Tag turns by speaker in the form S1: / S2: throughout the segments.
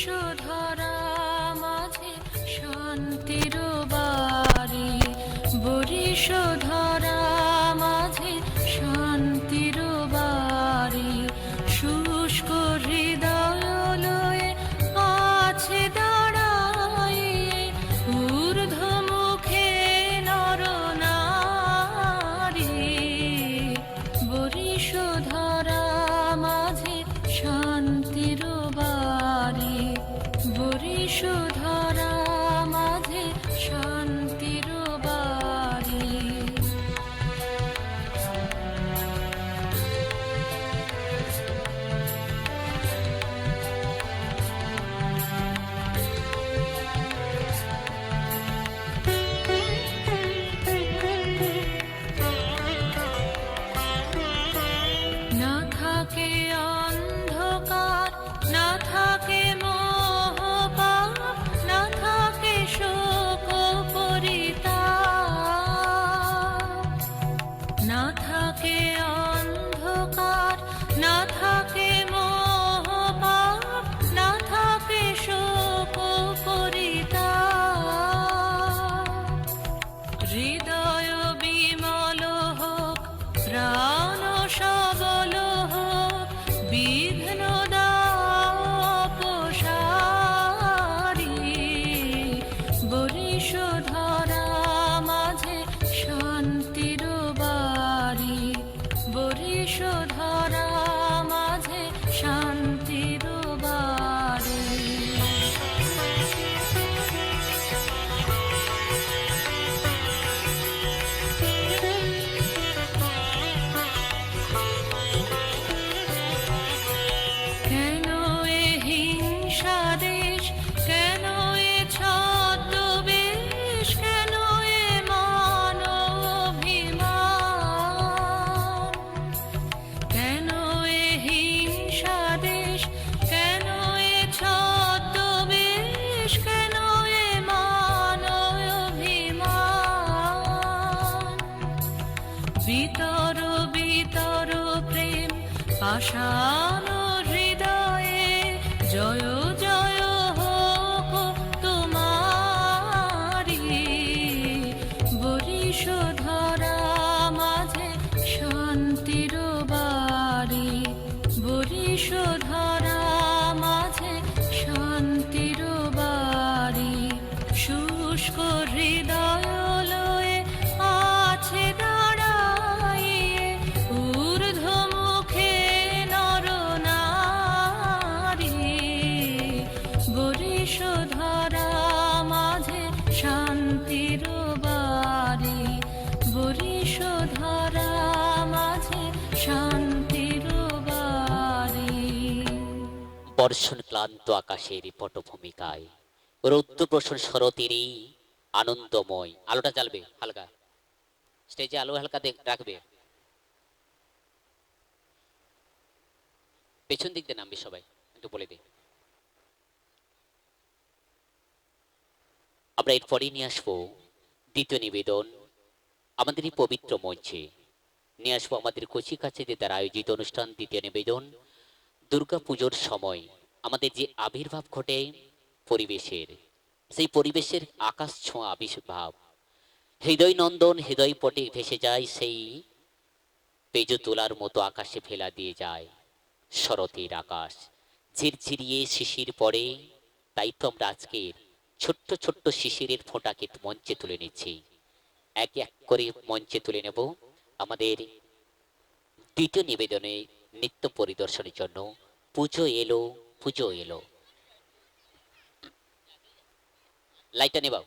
S1: বরিশধরা মাঝে শান্তির বাড়ি, বরিশধরা মাঝে শান্তির বাড়ি। শুষ্ক হৃদয় লয়ে আছে দাঁড়াইয়ে, ঊর্ধ্বমুখে নরনারী। বরিশধরা মাঝে শান্তির বাড়ি, বরিশধরা মাঝে শান্তির বাড়ি। না থাকে অন্ধকার, না থাকে মোহপাপ, না থাকে শোক পরিতাপ। না থাকে অন্ধকার, না থাকে মোহপাপ, না থাকে শোক পরিতাপ। হৃদয় বিমল হোক, প্রাণ সবল হোক, বিঘ্ন দাও অপসারি। বরিশধরা মাঝে শান্তির বাড়ি, বরিশধরা মাঝে শান্তির বাড়ি। কেন এ হিংসা দেশ, কেন এ ছদ্মবেশ, কেন এ মান অভিমান। কেন এ হিংসা দেশ, কেন এ ছদ্মবেশ, কেন এ মান অভিমান। বিতর বিতর প্রেম পাষাণ হৃদয়ে, জয় জয় হোক তোমারি। বরিশধরা মাঝে শান্তির বাড়ি, বরিশধরা মাঝে শান্তির বাড়ি। শুষ্ক হৃদয় লয়ে আছে দাঁড়াইয়ে, ঊর্ধ্বমুখে নরনারী। বরিশধরা মাঝে শান্তির বাড়ি, বরিশধরা মাঝে শান্তির বাড়ি।
S2: বর্ষণ ক্লান্ত আকাশের পটভূমিকায় রৌদ্রপ্রসন্ন শরতেরই আনন্দময়। আলোটা জ্বালবে হালকা, স্টেজে আলো হালকা রাখবে, পেছন দিক দিয়ে নামবে সবাই, একটু বলে দে। আমরা এরপরেই নিয়ে আসবো দ্বিতীয় নিবেদন আমাদের এই পবিত্র মঞ্চে। নিয়ে আসবো আমাদের কচি কাছেদের দ্বারা আয়োজিত অনুষ্ঠান দ্বিতীয় নিবেদন। দুর্গা পুজোর সময় আমাদের যে আবির্ভাব ঘটে পরিবেশের, সেই পরিবেশের আকাশ ছোঁয়া আবির্ভাব, হৃদয় নন্দন হৃদয় পটে ভেসে যায়, সেই পেজো তোলার মতো আকাশে ফেলা দিয়ে যায় শরতের আকাশ। ঝিরঝিরিয়ে শিশির পড়ে, তাই তো আমরা আজকের ছোট্ট ছোট্ট শিশিরের ফোঁটাকে মঞ্চে তুলে নিচ্ছি। এক এক করে মঞ্চে তুলে নেব আমাদের দ্বিতীয় নিবেদনে নৃত্য পরিদর্শনের জন্য। পুজো এলো, পুজো এলো। লাইটটা নেবাও।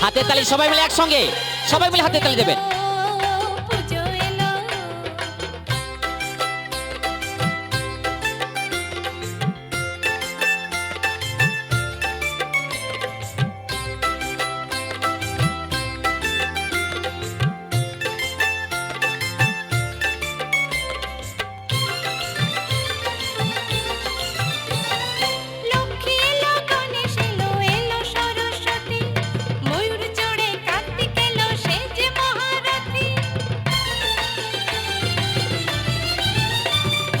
S2: হাতের তালি সবাই মিলে একসঙ্গে, সবাই মিলে হাতের তালি দেবেন।
S1: পুজো এলো লক্ষ্মী এলো গণেশ এলো এলো সরস্বতী ময়ূর চড়ে কার্তিক এলো সে যে মহারথী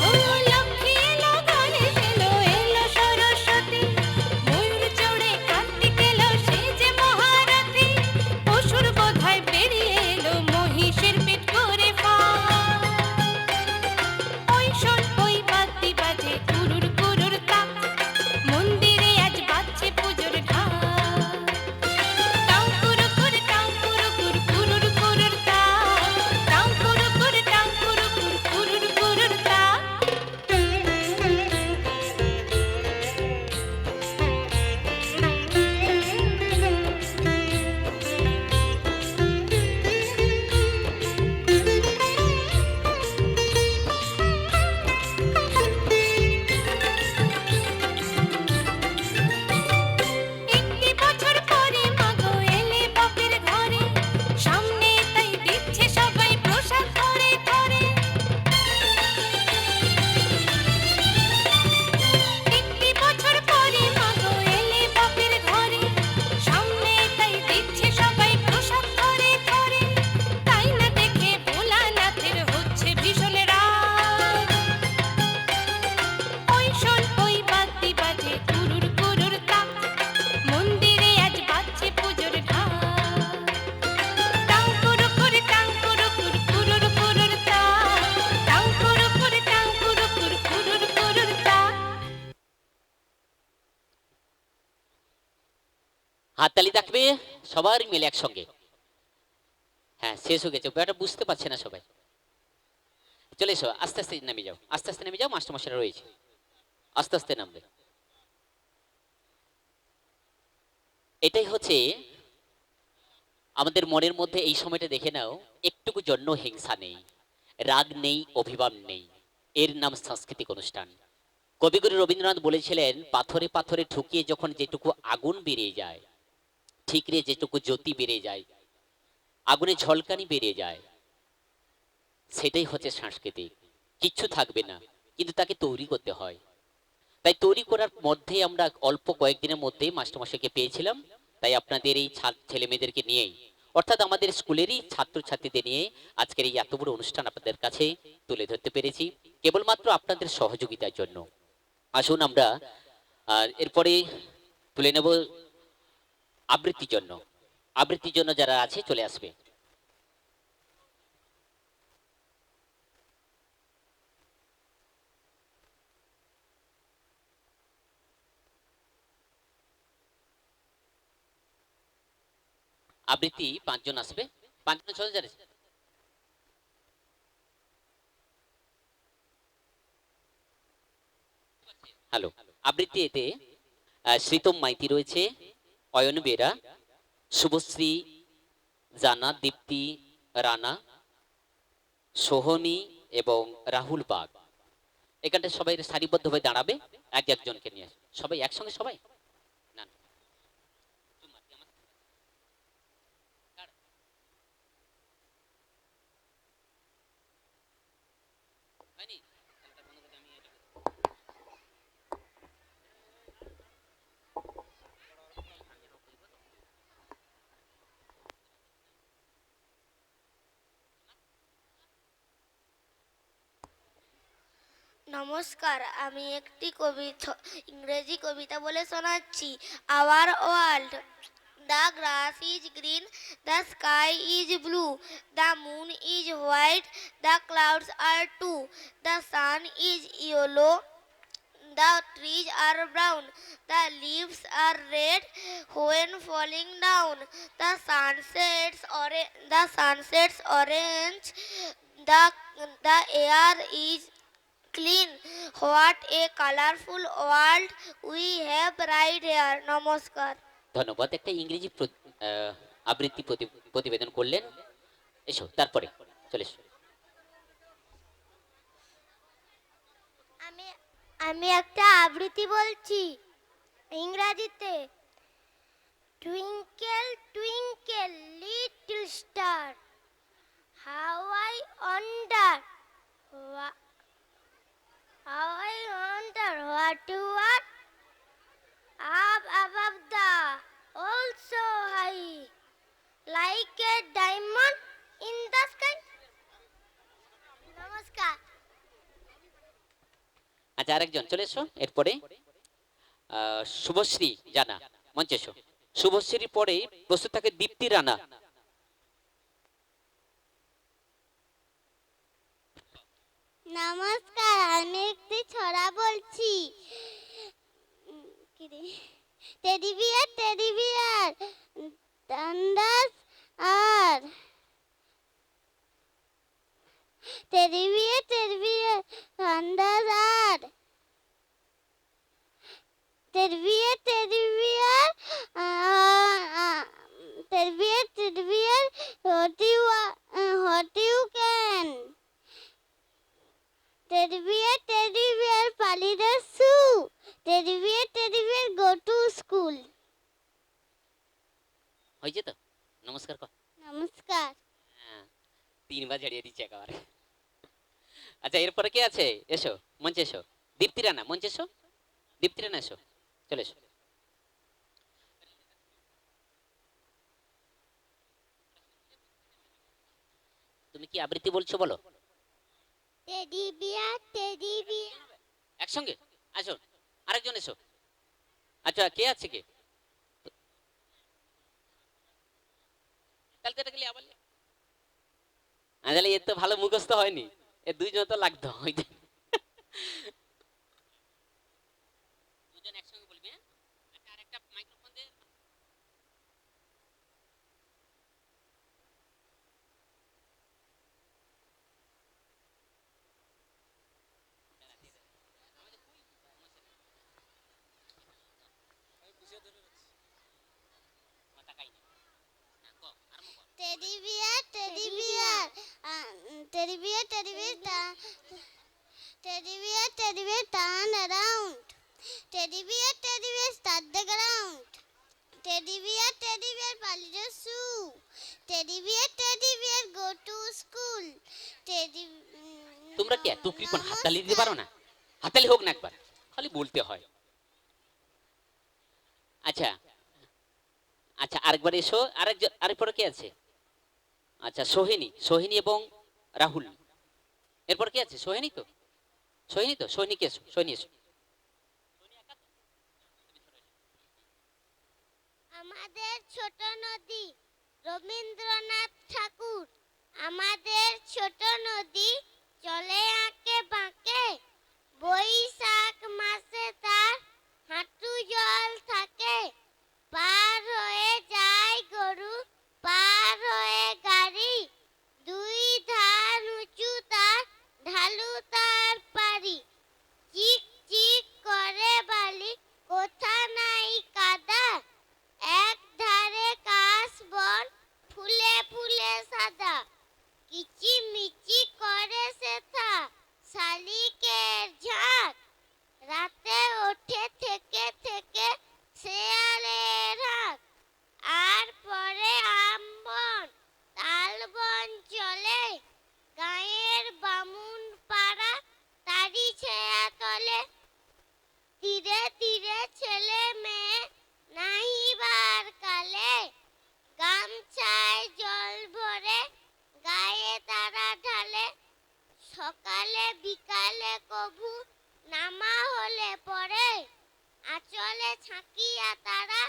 S1: ও লক্ষ্মী এলো গণেশ এলো এলো সরস্বতী ময়ূর চড়ে কার্তিক এলো সে যে মহারথী অসুর বোধহয় বেরিয়ে এলো মহিষের পেট করে ফাঁক ওই শোন ওই বাদ্যি বাজে কুরুর কুরুর তাক মন্দিরে আজ বাজছে পুজোর ঢাক টাউ কুরু কুর টাউ কুরু কুর কুরুর কুরুর তাক টাউ কুরু কুর টাউ কুরু কুর কুরুর কুরুর তাক একটি বছর পরে মাগো এলে বাপের ঘরে সামনে তাই দিচ্ছে সবাই প্রসাদ ধরে ধরে একটি বছর পরে মাগো এলে বাপের ঘরে সামনে তাই দিচ্ছে সবাই প্রসাদ ধরে ধরে তাই না দেখে ভোলানাথের হচ্ছে ভীষণ রাগ ওই শোন ওই বাদ্যি বাজে কুরুর কুরুর তাক মন্দিরে আজ বাজছে পুজোর ঢাক টাউ কুরু কুর টাউ কুরু কুর কুরুর কুরুর তাক টাউ কুরু কুর টাউ কুরু কুর কুরুর কুরুর তাক
S2: হাততালি থাকবে সবার মিলে একসঙ্গে। হ্যাঁ, শেষ হয়ে গেছে, ব্যাপারটা বুঝতে পারছে না সবাই। চলে এসো, আস্তে আস্তে নেমে যাও, আস্তে আস্তে নেমে যাও, মাস্টারমশাইরা রয়েছে, আস্তে আস্তে নামবে। এটাই হচ্ছে আমাদের মনের মধ্যে এই সময়টা দেখে নাও, একটুকু জন্য হিংসা নেই, রাগ নেই, অভিমান নেই, এর নাম সাংস্কৃতিক অনুষ্ঠান। কবিগুরু রবীন্দ্রনাথ বলেছিলেন, পাথরে পাথরে ঠুকিয়ে যখন যেটুকু আগুন বেরিয়ে যায়, ঠিকরে যেটুকু জ্যোতি বেরিয়ে যায়, আগুনে ঝলকানি বেরিয়ে যায়, সেটাই হচ্ছে সাংস্কৃতিক। কিচ্ছু থাকবে না, কিন্তু তাকে তৈরি করতে হয়। তাই তৈরি করার মধ্যে আমরা অল্প কয়েকদিনের মধ্যে মাস্টারমশাইকে পেয়েছিলাম। তাই আপনাদের এই ছেলে মেয়েদেরকে নিয়েই, অর্থাৎ আমাদের স্কুলেরই ছাত্রছাত্রীদের নিয়ে আজকের এই এত বড় অনুষ্ঠান আপনাদের কাছে তুলে ধরতে পেরেছি, কেবলমাত্র আপনাদের সহযোগিতার জন্য। আসুন আমরা এরপরে তুলে নেব আবৃত্তির জন্য। আবৃত্তির জন্য যারা আছে চলে আসবে। আবৃত্তি 5 জন আসবে, 5 জন চলে যাচ্ছে। হ্যালো, আবৃত্তি এতে শ্রীতম মাইতি রয়েছে, অয়ন বেরা, শুভশ্রী, জানা, দীপ্তি, রানা, সোহনী এবং রাহুল বাগ। এখানটা সবাই সারিবদ্ধভাবে দাঁড়াবে, একজনকে নিয়ে সবাই একসঙ্গে, সবাই না না।
S3: নমস্কার, আমি একটি ইংরেজি কবিতা বলে শোনাচ্ছি। Our world. The grass is green, the sky is blue, the moon is white, the clouds are too, the sun is yellow, the trees are brown, the leaves are red when falling down, the sun sets orange, the air is clean. What a colorful world we have right here. নমস্কার।
S2: ধন্যবাদ। একটা ইংরেজি আবৃত্তি প্রতিবেদন করলেন। এসো, তারপরে চলে এসো।
S3: আমি আমি একটা আবৃত্তি বলছি ইংরেজিতে। Twinkle twinkle little star, how I wonder what you are up above the also high like a diamond in the sky. নমস্কার।
S2: আচ্ছা, আরেকজন চলে এসো। এরপরে শুভশ্রী জানা, মঞ্চে এসো। শুভশ্রীর পরে প্রস্তুত থাকে দীপ্তি রানা।
S3: নমস্কার, আমি একটি ছড়া বলছি। টেডি বিয়ার থান্ডার আর টেডি বিয়ার থান্ডার আর teddy bear what you can. Teddy bear, Palida Sue. Teddy bear, go to school.
S2: হয়েছে তো? নমস্কার কর।
S3: নমস্কার।
S2: হ্যাঁ, 3 বার ঝাড়িয়ে দিচ্ছে একেবারে। আচ্ছা, এরপরে কে আছে? এসো, মঞ্চে এসো। দীপ্তি রানা, মঞ্চে এসো। দীপ্তি রানা এসো, চলে এসো। তুমি কি আবৃত্তি বলছো বলো?
S3: টেডি বিয়ার
S2: একসঙ্গে আসো, আরেকজন এসো। আচ্ছা, কে আছে কে? তাহলে তো এটা গেলে আবার তাহলে এর তো ভালো মুখস্থ হয়নি, এ দুইজন তো লাগতো। দুজন একসঙ্গে বলবি, হ্যাঁ? আচ্ছা, আরেকটা microphone they.
S3: Teddy bear, teddy bear, teddy bear, teddy bear, teddy bear, teddy bear, turn around. Teddy bear, start the ground. Teddy bear, Palida Sue. Teddy bear, go to school. Teddy.
S2: তোমরা কি এত কৃপণ হাততালি দিতে পারো না? হাততালি হোক না একবার, খালি বলতে হয়। আচ্ছা আচ্ছা, আরেকবার এসো। আরেকবার কে আছে? আচ্ছা, সোহিনী এবং রাহুল। এরপর কে আছে? সোহিনী তো সোহিনী কে এসো, সোহিনী এসো।
S3: আমাদের ছোট নদী, রবীন্দ্রনাথ ঠাকুর। আমাদের ছোট নদী চলে আঁকে বাঁকে, বৈশাখ মাসে তার হাঁটু জল থাকে। পার হয়ে যায় গরু, পার হয়ে গাড়ি, দুই ধার উঁচু তার, ঢালু তার পারি। চিক চিক করে বালি, কোথা নাই কাদা, এক ধারে কাশ বন, ফুলে ফুলে সাদা। কিচিমিচি করে সেথা শালিকের ঝাঁক, রাতে ওঠে থেকে থেকে শেয়ালের হাঁক। আর পরে আমবন তালবন চলে, গায়ের বামুন পাড়া তারি ছেয়া তলে। তীরে তীরে ছেলে মেয়ে নাহিবার কালে, গামছায় জল ভরে গায়ে তারা ঢালে। সকালে বিকালে কভু নামা হলে পরে, আঁচলে ছাকিয়া তারা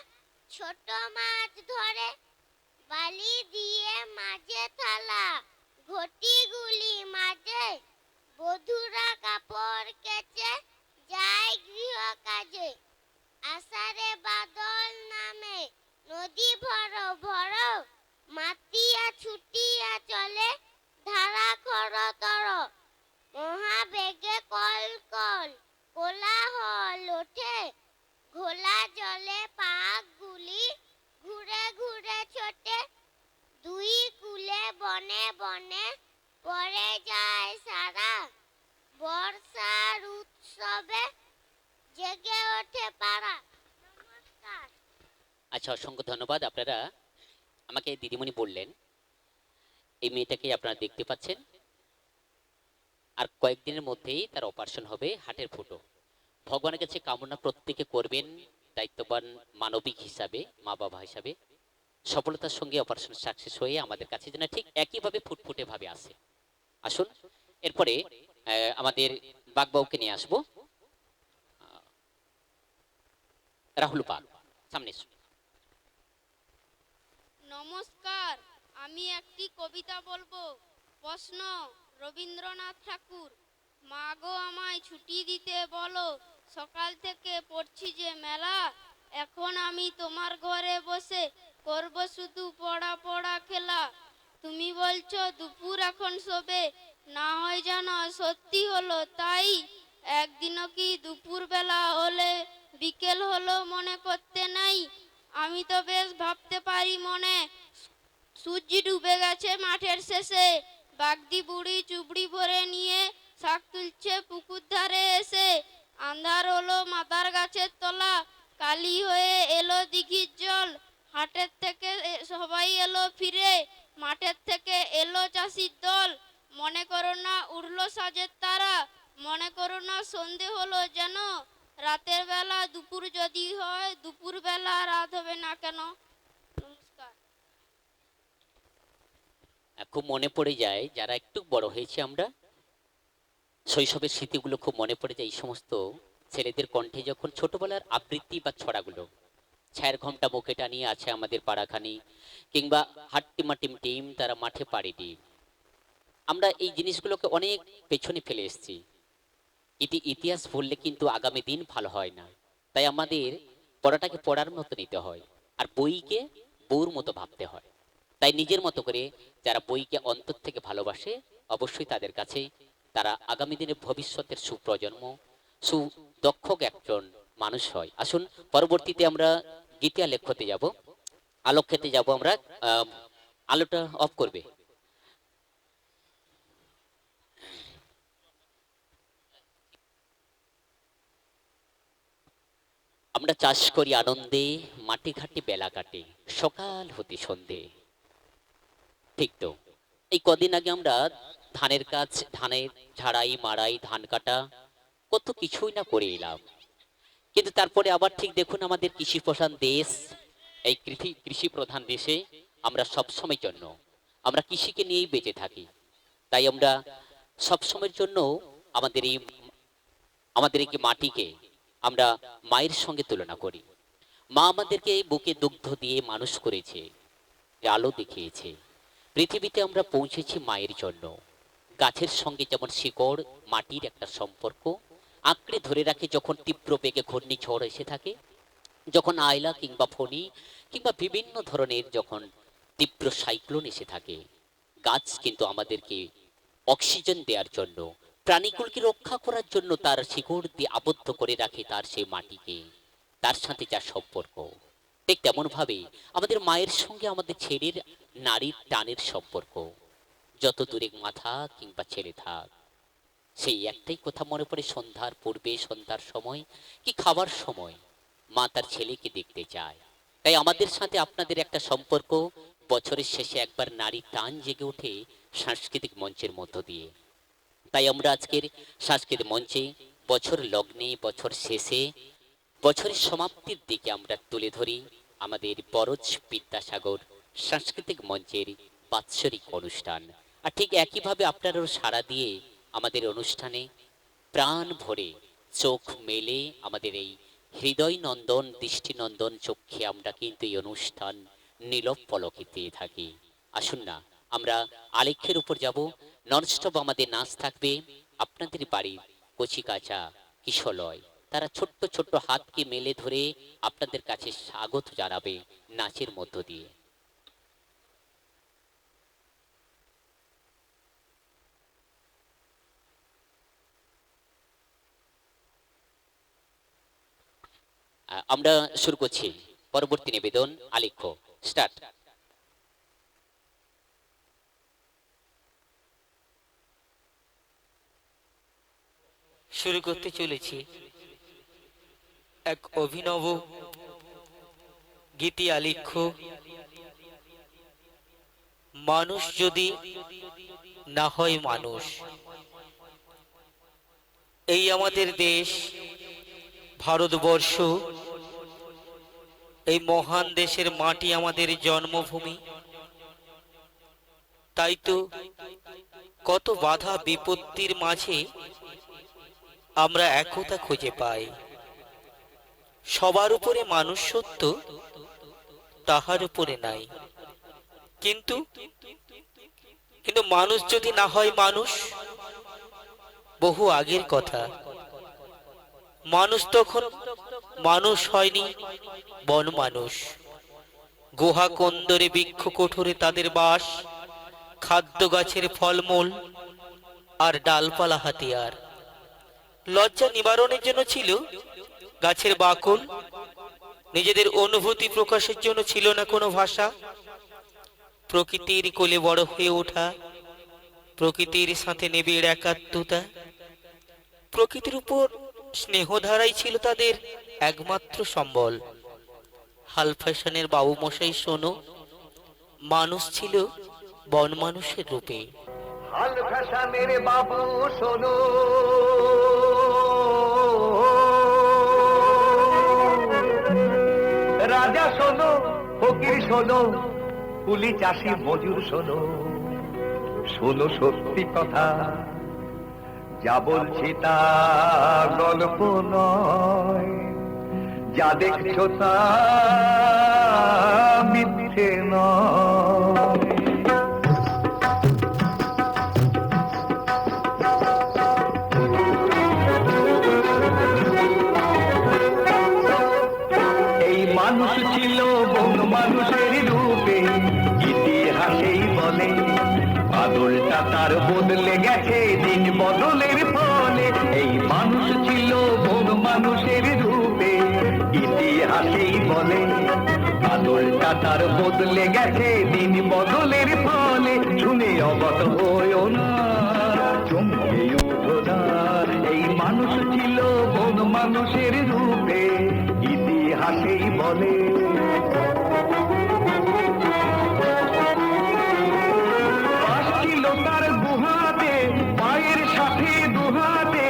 S3: ছোট মাছ ধরে। বালি দিয়ে মাঝে থালা, ঘটিগুলি মাঝে, বধূরা কাপড় কেচে যায় গৃহ কাজে। আষাঢ়ে বাদল নামে নদী ভর ভর, মাতিয়া ছুটিয়া চলে ধারা খরতর। মহাবেগে কল কল কোলাহল ওঠে, ঘোলা জলে পাকগুলি ঘুরে ঘুরে ছোটে। বনে বনে পড়ে যায় সারা, বর্ষার উৎসবে জেগে ওঠে পাড়া। নমস্কার।
S2: আচ্ছা, অসংখ্য ধন্যবাদ। আপনারা আমাকে দিদিমণি বললেন এই মেয়েটাকে আপনারা দেখতে পাচ্ছেন, আর কয়েকদিনের মধ্যেই তার অপারেশন হবে হার্টের ফুটো। ভগবানের কাছে কামনা প্রত্যেকে করবেন, দায়িত্ববান মানবিক হিসাবে, মা বাবা হিসাবে সফলতার সঙ্গে অপারেশন সাকসেস হয়ে আমাদের কাছে যেন ঠিক একইভাবে ফুটফুটে ভাবে আসে। আসুন, এরপরে আমাদের বাগবাবুকে নিয়ে আসবো। রাহুল বাগ, সামনে এসো।
S4: নমস্কার, আমি একটি কবিতা বলবো। প্রশ্ন, রবীন্দ্রনাথ ঠাকুর। মা গো আমায় ছুটি দিতে বলো, সকাল থেকে পড়ছি যে মেলা। এখন আমি তোমার ঘরে বসে করব শুধু পড়া পড়া খেলা। তুমি বলছো দুপুর এখন শোবে, না হয় যেন সত্যি হলো তাই। একদিনও কি দুপুর বেলা হলে বিকেল হলো মনে করতে নাই। আমি তো বেশ ভাবতে পারি মনে, সূর্য ডুবে গেছে মাঠের শেষে। বাগদি বুড়ি চুবড়ি ভরে নিয়ে শাক তুলছে পুকুর ধারে এসে। আন্ধার হলো মাথার গাছের তলা, কালি হয়ে এলো দিঘির জল। হাটের থেকে সবাই এলো ফিরে, মাঠের থেকে এলো চাষির দল। মনে করো না উড়লো সাজের তারা, মনে করো না সন্ধে হলো যেন। রাতের বেলা দুপুর যদি হয়, দুপুর বেলা রাত হবে না কেন? নমস্কার।
S2: খুব মনে পড়ে যায়, যারা একটু বড় হয়েছে আমরা, শৈশবের স্মৃতিগুলো খুব মনে পড়ে যায়। এই সমস্ত ছেলেদের কণ্ঠে যখন ছোটবেলার আবৃত্তি বা ছড়াগুলো, ছায়ের ঘোমটা মুখে টানিয়ে আছে আমাদের পাড়াখানি, কিংবা হাট্টিমা টিম টিম তারা মাঠে পাড়ি ডিম, আমরা এই জিনিসগুলোকে অনেক পেছনে ফেলে এসেছি। ইতিহাস ভুললে কিন্তু আগামী দিন ভালো হয় না। তাই আমাদের পড়াটাকে পড়ার মতো নিতে হয়, আর বইকে বউর মতো ভাবতে হয়। তাই নিজের মতো করে যারা বইকে অন্তর থেকে ভালোবাসে, অবশ্যই তাদের কাছে তারা আগামী দিনে ভবিষ্যতের সুপ্রজন্ম, সুদক্ষ একজন মানুষ হয়। আসুন, পরবর্তীতে আমরা গীতিয়া লেখ্যতে যাব, আলোক খেতে যাব আমরা। আলোটা অফ করবে। আমরা চাষ করি আনন্দে, মাটি ঘাটে বেলা কাটে, সকাল হতে সন্ধে। ঠিক তো, এই কদিন আগে আমরা ধানের কাজ, ধানের ঝাড়াই মাড়াই ধান কাটা, কত কিছুই না করে এলাম। কিন্তু তারপরে আবার ঠিক দেখুন, আমাদের কৃষি প্রধান দেশ, এই কৃষি প্রধান দেশে আমরা সব সময়ের জন্য আমরা কৃষিকে নিয়েই বেঁচে থাকি। তাই আমরা সব সময়ের জন্য আমাদের এই মাটিকে আমরা মায়ের সঙ্গে তুলনা করি। মা আমাদেরকে বুকে দুগ্ধ দিয়ে মানুষ করেছে, আলো দেখিয়েছে। পৃথিবীতে আমরা পৌঁছেছি মায়ের জন্য। গাছের সঙ্গে যেমন শিকড় মাটির একটা সম্পর্ক আঁকড়ে ধরে রাখে, যখন তীব্র বেগে ঘূর্ণিঝড় এসে থাকে, যখন আয়লা কিংবা ফণি কিংবা বিভিন্ন ধরনের যখন তীব্র সাইক্লোন এসে থাকে, গাছ কিন্তু আমাদেরকে অক্সিজেন দেওয়ার জন্য, প্রাণীকুলকে রক্ষা করার জন্য তার শিকড় দিয়ে আবদ্ধ করে রাখে তার সেই মাটিকে, তার সাথে যার সম্পর্ক। ঠিক তেমন ভাবে আমাদের মায়ের সঙ্গে আমাদের ছেলের, নারীর টানের সম্পর্ক। যত দূরে মাথা কিংবা ছেলে থাক, সেই একটাই কথা মনে পড়ে, সন্ধ্যার পূর্বে, সন্ধ্যার সময় কি খাবার সময় মা তার ছেলেকে দেখতে যায়। তাই আমাদের সাথে আপনাদের একটা সম্পর্ক, বছরের শেষে একবার নারী টান জেগে ওঠে সাংস্কৃতিক মঞ্চের মধ্য দিয়ে। তাই আমরা আজকের সাংস্কৃতিক মঞ্চে বছর লগ্নে, বছর শেষে, বছরের সমাপ্তির দিকে আমরা তুলে ধরি আমাদের বরজ বিদ্যাসাগর সাংস্কৃতিক মঞ্চের বাৎসরিক অনুষ্ঠান। আর ঠিক একইভাবে আপনারাও সাড়া দিয়ে আমাদের অনুষ্ঠানে প্রাণ ভরে চোখ মেলে আমাদের এই হৃদয় নন্দন, দৃষ্টিনন্দন চোখে আমরা কিন্তু এই অনুষ্ঠান নীলব পলকে দিয়ে থাকি। আসুন না, আমরা আলেখ্যের উপর যাব। ননস্টপ আমাদের নাচ থাকবে। আপনাদের বাড়ির কচি কাঁচা কিশলয় তারা ছোট্ট ছোট্ট হাতকে মেলে ধরে আপনাদের কাছে স্বাগত জানাবে নাচের মধ্য দিয়ে। আমরা শুরু করছি পরবর্তী নিবেদন, আলেখ্য স্টার্ট।
S5: শুরু করতে চলেছি এক অভিনব গীতি আলেখ্য। মানুষ যদি না হয় মানুষ। এই আমাদের দেশ ভারতবর্ষ, এই মহান দেশের মাটি আমাদের জন্মভূমি। তাই তো কত বাধা বিপত্তির মাঝে আমরা একতা খুঁজে পাই। সবার উপরে মানুষ সত্য, তাহার উপরে নাই। কিন্তু মানুষ যদি না হয় মানুষ, বহু আগের কথা। মানুষ তখন মানুষ হয়নি, বন মানুষ। গুহা কন্দরে বৃক্ষ কঠোরে তাদের বাস, খাদ্য গাছের ফলমূল আর ডালপালা হাতিয়ার। লজ্জা নিবারণের জন্য ছিল গাছের বাকল, নিজেদের অনুভূতি প্রকাশের জন্য ছিল না কোনো ভাষা। প্রকৃতির কোলে বড় হয়ে ওঠা, প্রকৃতির সাথে নিবিড় একাত্মতা, প্রকৃতির উপর স্নেহধারাই ছিল তাদের একমাত্র সম্বল। হাল ফ্যাশনের বাবু মশাই শোনো, মানুষ ছিল বন মানুষের রূপে।
S6: হাল ফ্যাশনের বাবু শোনো, রাজা শোনো, ফকির শোনো, কুলি চাষি মজুর শোনো, শোনো সত্যি কথা, যা বলছি তা গল্প নয়, যা দেখছো তা মিথ্যে নয়। মানুষ ছিল বন মানুষের রূপে, ইতিহাসেই বলে বাদলটা তার বদলে গেছে দিন বদলের ফলে। এই মানুষ ছিল বন মানুষের রূপে, ইতিহাসেই বলে বাদলটা তার বদলে গেছে দিন বদলের ফলে। শুনে অবাক হয়েও না, চমকে উঠো না, এই মানুষ ছিল বন মানুষের রূপে, ইতিহাসেই বলে। বাস ছিল তার গুহাতে, পায়ের সাথে দুহাতে,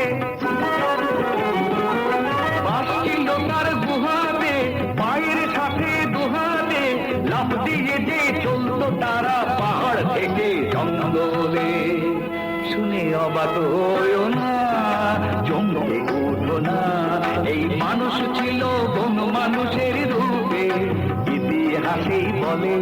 S6: বাস ছিল তার গুহাতে, পায়ের সাথে দুহাতে, লাফ দিয়ে যে চলতো তারা পাহাড় থেকে জঙ্গলে। শুনে অবাক হয়েও না, চমকে উঠো না, এই মানুষ ছিল বন মানুষের রূপে, ইতিহাসেই বলে।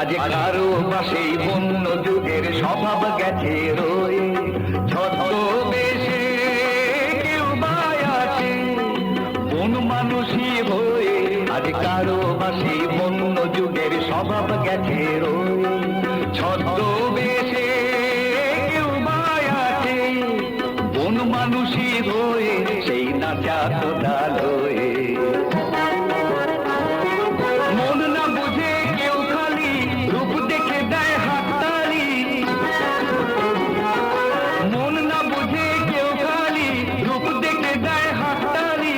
S6: আজ কারো বাসেই বন্য যুগের স্বভাব গেছে রয়ে, ছদ্মবেশে কেউ বা আছে বন মানুষই হয়ে। আজ কারো বাসেই বন্য যুগের স্বভাব গেছে রয়ে, ছদ্মবেশে কেউ বা আছে বন মানুষই হয়ে, সেই নাচা তো ডালয়ে। মন না বুঝে কেউ খালি রূপ দেখে দেয় হাততালি, মন না বুঝে কেউ খালি রূপ দেখে দেয় হাততালি।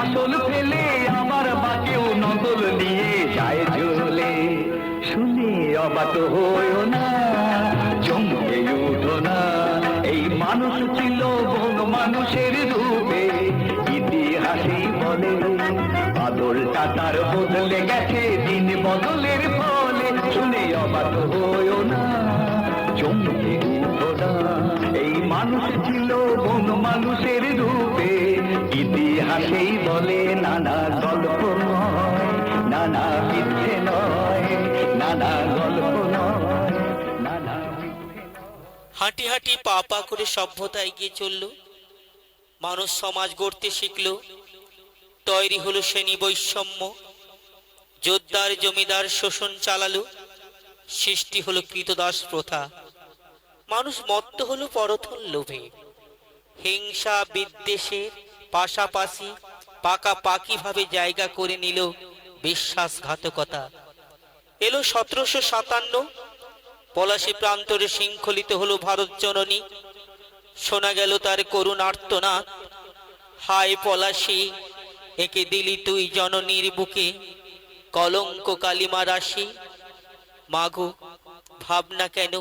S6: আসল ফেলে আবার বাকেও নকল নিয়ে যায় ঝোলে। শুনে অবাক হয়েও না, চমকে উঠো না, এই মানুষ ছিল বন মানুষের রূপে, ইতিহাসেই বলে বাদলটা তার বদলে গেছে দিন বদলের ফলে। শুনে অবাক হয়েও না, চমকে উঠো না, এই মানুষ ছিল বন মানুষের রূপে, ইতিহাসেই বলে। নানা গল্প নয়, নানা মিথ্যে নয়, নানা গল্প নয়, নানা মিথ্যে নয়।
S5: হাঁটি হাঁটি পা পা করে সভ্যতা এগিয়ে চলল, মানুষ সমাজ গড়তে শিখল। তৈরি হলো শ্রেণী বৈষম্য, যোদ্ধার জমিদার শোষণ চালালো, সৃষ্টি হলো কৃতদাস প্রথা। মানুষ মত্ত হলো পরধন লোভে, হিংসা বিদ্বেষের পাশাপাশি পাকাপাকি ভাবে জায়গা করে নিল বিশ্বাসঘাতকতা। এলো 1757, পলাশী প্রান্তরে শৃঙ্খলিত হলো ভারত জননী। শোনা গেল তার করুণ আর্তনাদ, হায় পলাশী, একে দিলি তুই জননীর বুকে কলঙ্ক কালিমা রাশি। মাগো, ভাবনা কেন,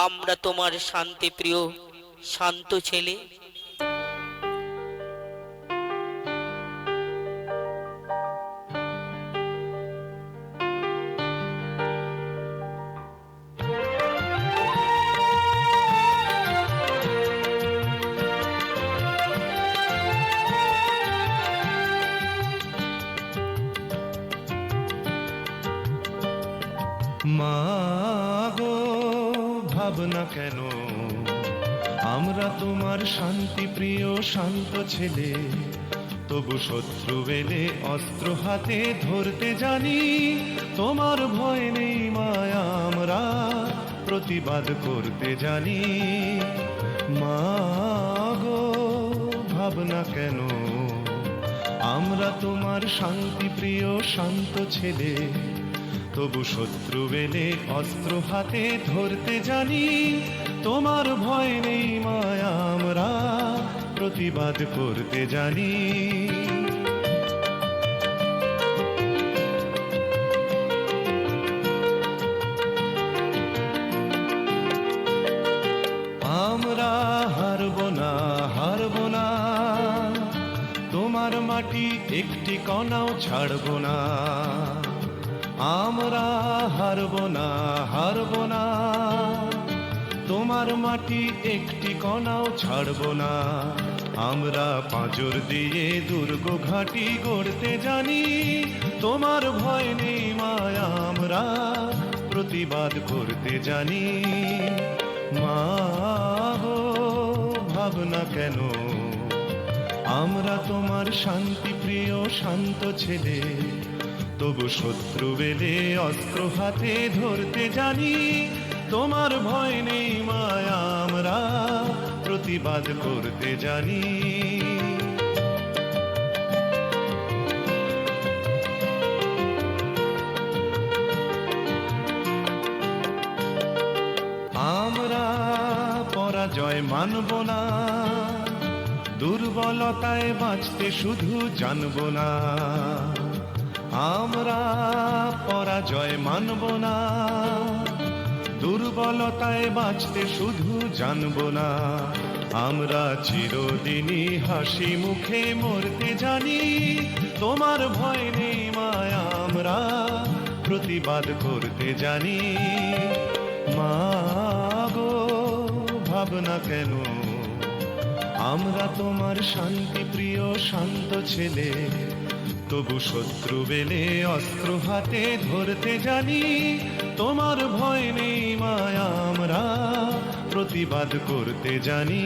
S5: আমরা তোমার শান্তি প্রিয় শান্ত ছেলে।
S7: মাগো, ভাবনা কেন, আমরা তোমার শান্তি প্রিয় শান্ত ছেলে, তবু শত্রু এলে অস্ত্র হাতে ধরতে জানি। তোমার ভয় নেই মায়া, আমরা প্রতিবাদ করতে জানি। মাগো, ভাবনা কেন, আমরা তোমার শান্তি প্রিয় শান্ত ছেলে, তবু শত্রু এলে অস্ত্র হাতে ধরতে জানি। তোমার ভয় নেই মায়া, আমরা প্রতিবাদ করতে জানি। আমরা হারব না, হারব না, তোমার মাটি একটি কণাও ছাড়ব না। আমরা হারব না, হারব না, তোমার মাটি একটি কণাও ছাড়ব না। আমরা পাঁজর দিয়ে দুর্গ ঘাঁটি গড়তে জানি। তোমার ভয় নেই মায়া, আমরা প্রতিবাদ করতে জানি। মাগো, ভাবনা কেন, আমরা তোমার শান্তি প্রিয় শান্ত ছেলে, তবু শত্রু এলে অস্ত্র হাতে ধরতে জানি। তোমার ভয় নেই মায়া, আমরা প্রতিবাদ করতে জানি। আমরা পরাজয় মানব না, দুর্বলতায় বাঁচতে শুধু জানব না। আমরা পরাজয় মানব না, দুর্বলতায় বাঁচতে শুধু জানব না। আমরা চিরদিনই হাসি মুখে মরতে জানি। তোমার ভয় নেই মায়া, আমরা প্রতিবাদ করতে জানি। মাগো, ভাবনা কেন, আমরা তোমার শান্তি প্রিয় শান্ত ছেলে, তবু শত্রু বেলে অস্ত্র হাতে ধরতে জানি। তোমার ভয় নেই মায়া, আমরা প্রতিবাদ করতে জানি।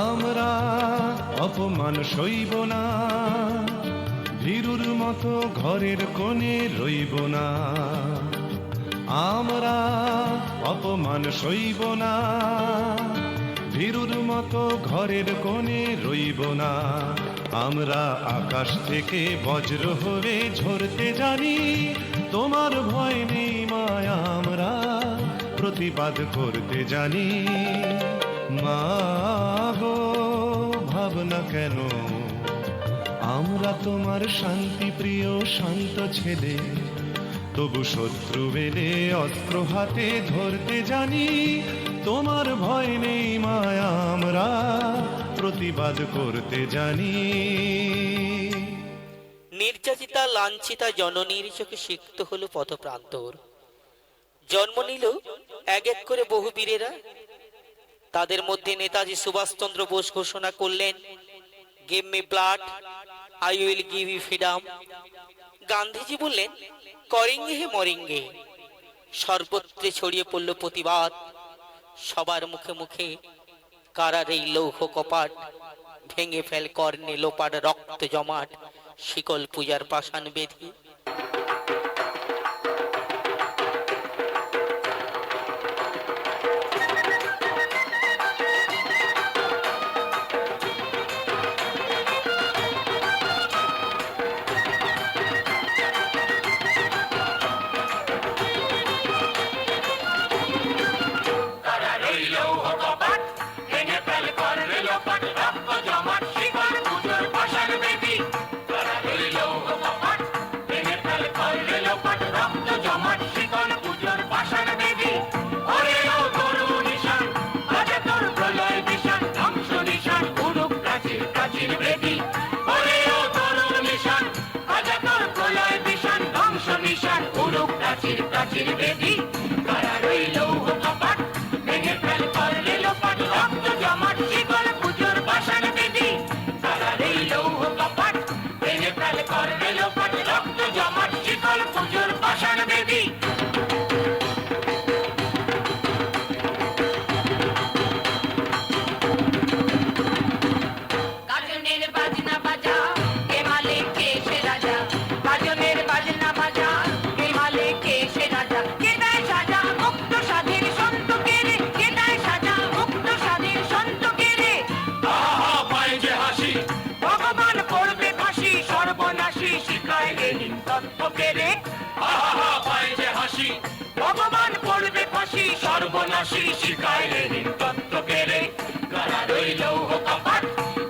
S7: আমরা অপমান সইব না, ভীরুর মতো ঘরের কোণে রইব না। আমরা অপমান সইব না, ভীরুর মতো ঘরের কোণে রইব না। আমরা আকাশ থেকে বজ্র হয়ে ঝরতে জানি। তোমার ভয় নেই মায়া, আমরা প্রতিবাদ করতে জানি। মাগো, ভাবনা কেন, আমরা তোমার শান্তি প্রিয় শান্ত ছেলে, তবু শত্রু এলে অস্ত্র হাতে ধরতে জানি। তোমার ভয় নেই মায়া, আমরা প্রতিবাদ করতে জানি।
S5: নির্যাতিতা লাঞ্ছিতা জননীর চোখে সিক্ত হলো পথপ্রান্তর। জন্ম নিল এক এক করে বহু বীরেরা। তাদের মধ্যে নেতাজি সুভাষচন্দ্র বোস ঘোষণা করলেন, give me blood, I will give you freedom. Gandhiji বললেন, করেঙ্গে হে মরেঙ্গে। সর্বত্রে ছড়িয়ে পড়ল প্রতিবাদ। সবার মুখে মুখে কারার এই লৌহ কপাট, ভেঙে ফেল কর্ণে লোপাট রক্ত জমাট, শিকল পূজার পাষাণ বেধি।
S6: নিশান উড়ুক প্রাচীর প্রাচীর বেদি কারা রইল কপাট ভেঙে ফেল করলে লোপাট রক্ত জমাট শিকল পুজোর পাষাণ বেদি কারা রইল কপাট ভেঙে ফেল করলে লোপাট রক্ত জমাট শিকল পুজোর পাষাণ বেদি গাজনের বাজনা বাজা কে মালিক কে সে রাজা গাজনের বাজনা বাজা কে মালিক কে সে রাজা কে দেয় সাজা মুক্ত স্বাধীন সন্তকে রে কে দেয় সাজা মুক্ত স্বাধীন সন্তকে রে আহা পায় যে হাসি ভগবান পড়বে ফাঁসি সর্বনাশী শিখায় লেনিন তত্ত্বকে রে আহা পায় যে হাসি ভগবান পড়বে ফাঁসি সর্বনাশী শিখায় লেনিন তত্ত্বকে রে কারা রইল কপাট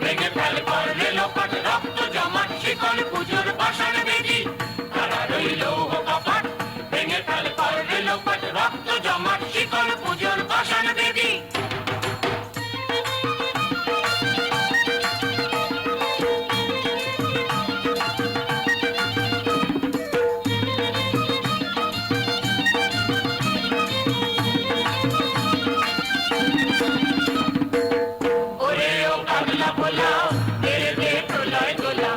S6: ভেঙে ফেল করলে লোপাট রক্ত জমাট শিকল পুজোর পাষাণ বেদি কারা রইল কপাট ভেঙে ফেল করলে লোপাট রক্ত জমাট শিকল পুজোর পাষাণ বেদি ওরে ও পাগলা ভোলা তেরে দে প্রলয় গোলা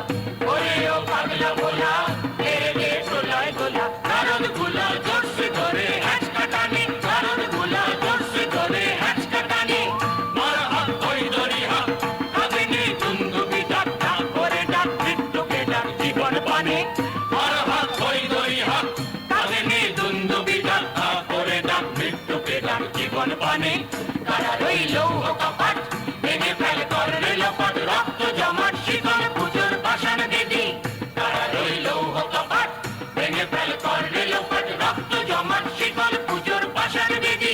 S6: ওরে ও পাগলা ভোলা তেরে দে প্রলয় গোলা নারদ ভোলা জোরসে ধরে হ্যাচ কাটানে নারদ ভোলা জোরসে ধরে হ্যাচ কাটানে মার হাত ওই দড়ি হাত কাঁধে নেই দুন্দুবি ডাক ডাক করে ডাক মৃত্যুকে ডাক জীবন পানে মার হাত ওই দড়ি হাত কাঁধে নেই দুন্দুবি ডাক ডাক করে ডাক মৃত্যুকে ডাক জীবন পানে কারা রইল কপাট ভেঙে ফেল করলে লোপাট রক্ত জমাট শিকল পুজোর পাষাণ বেদি কারা রইল কপাট ভেঙে ফেল করলে লোপাট রক্ত জমাট শিকল পুজোর পাষাণ বেদি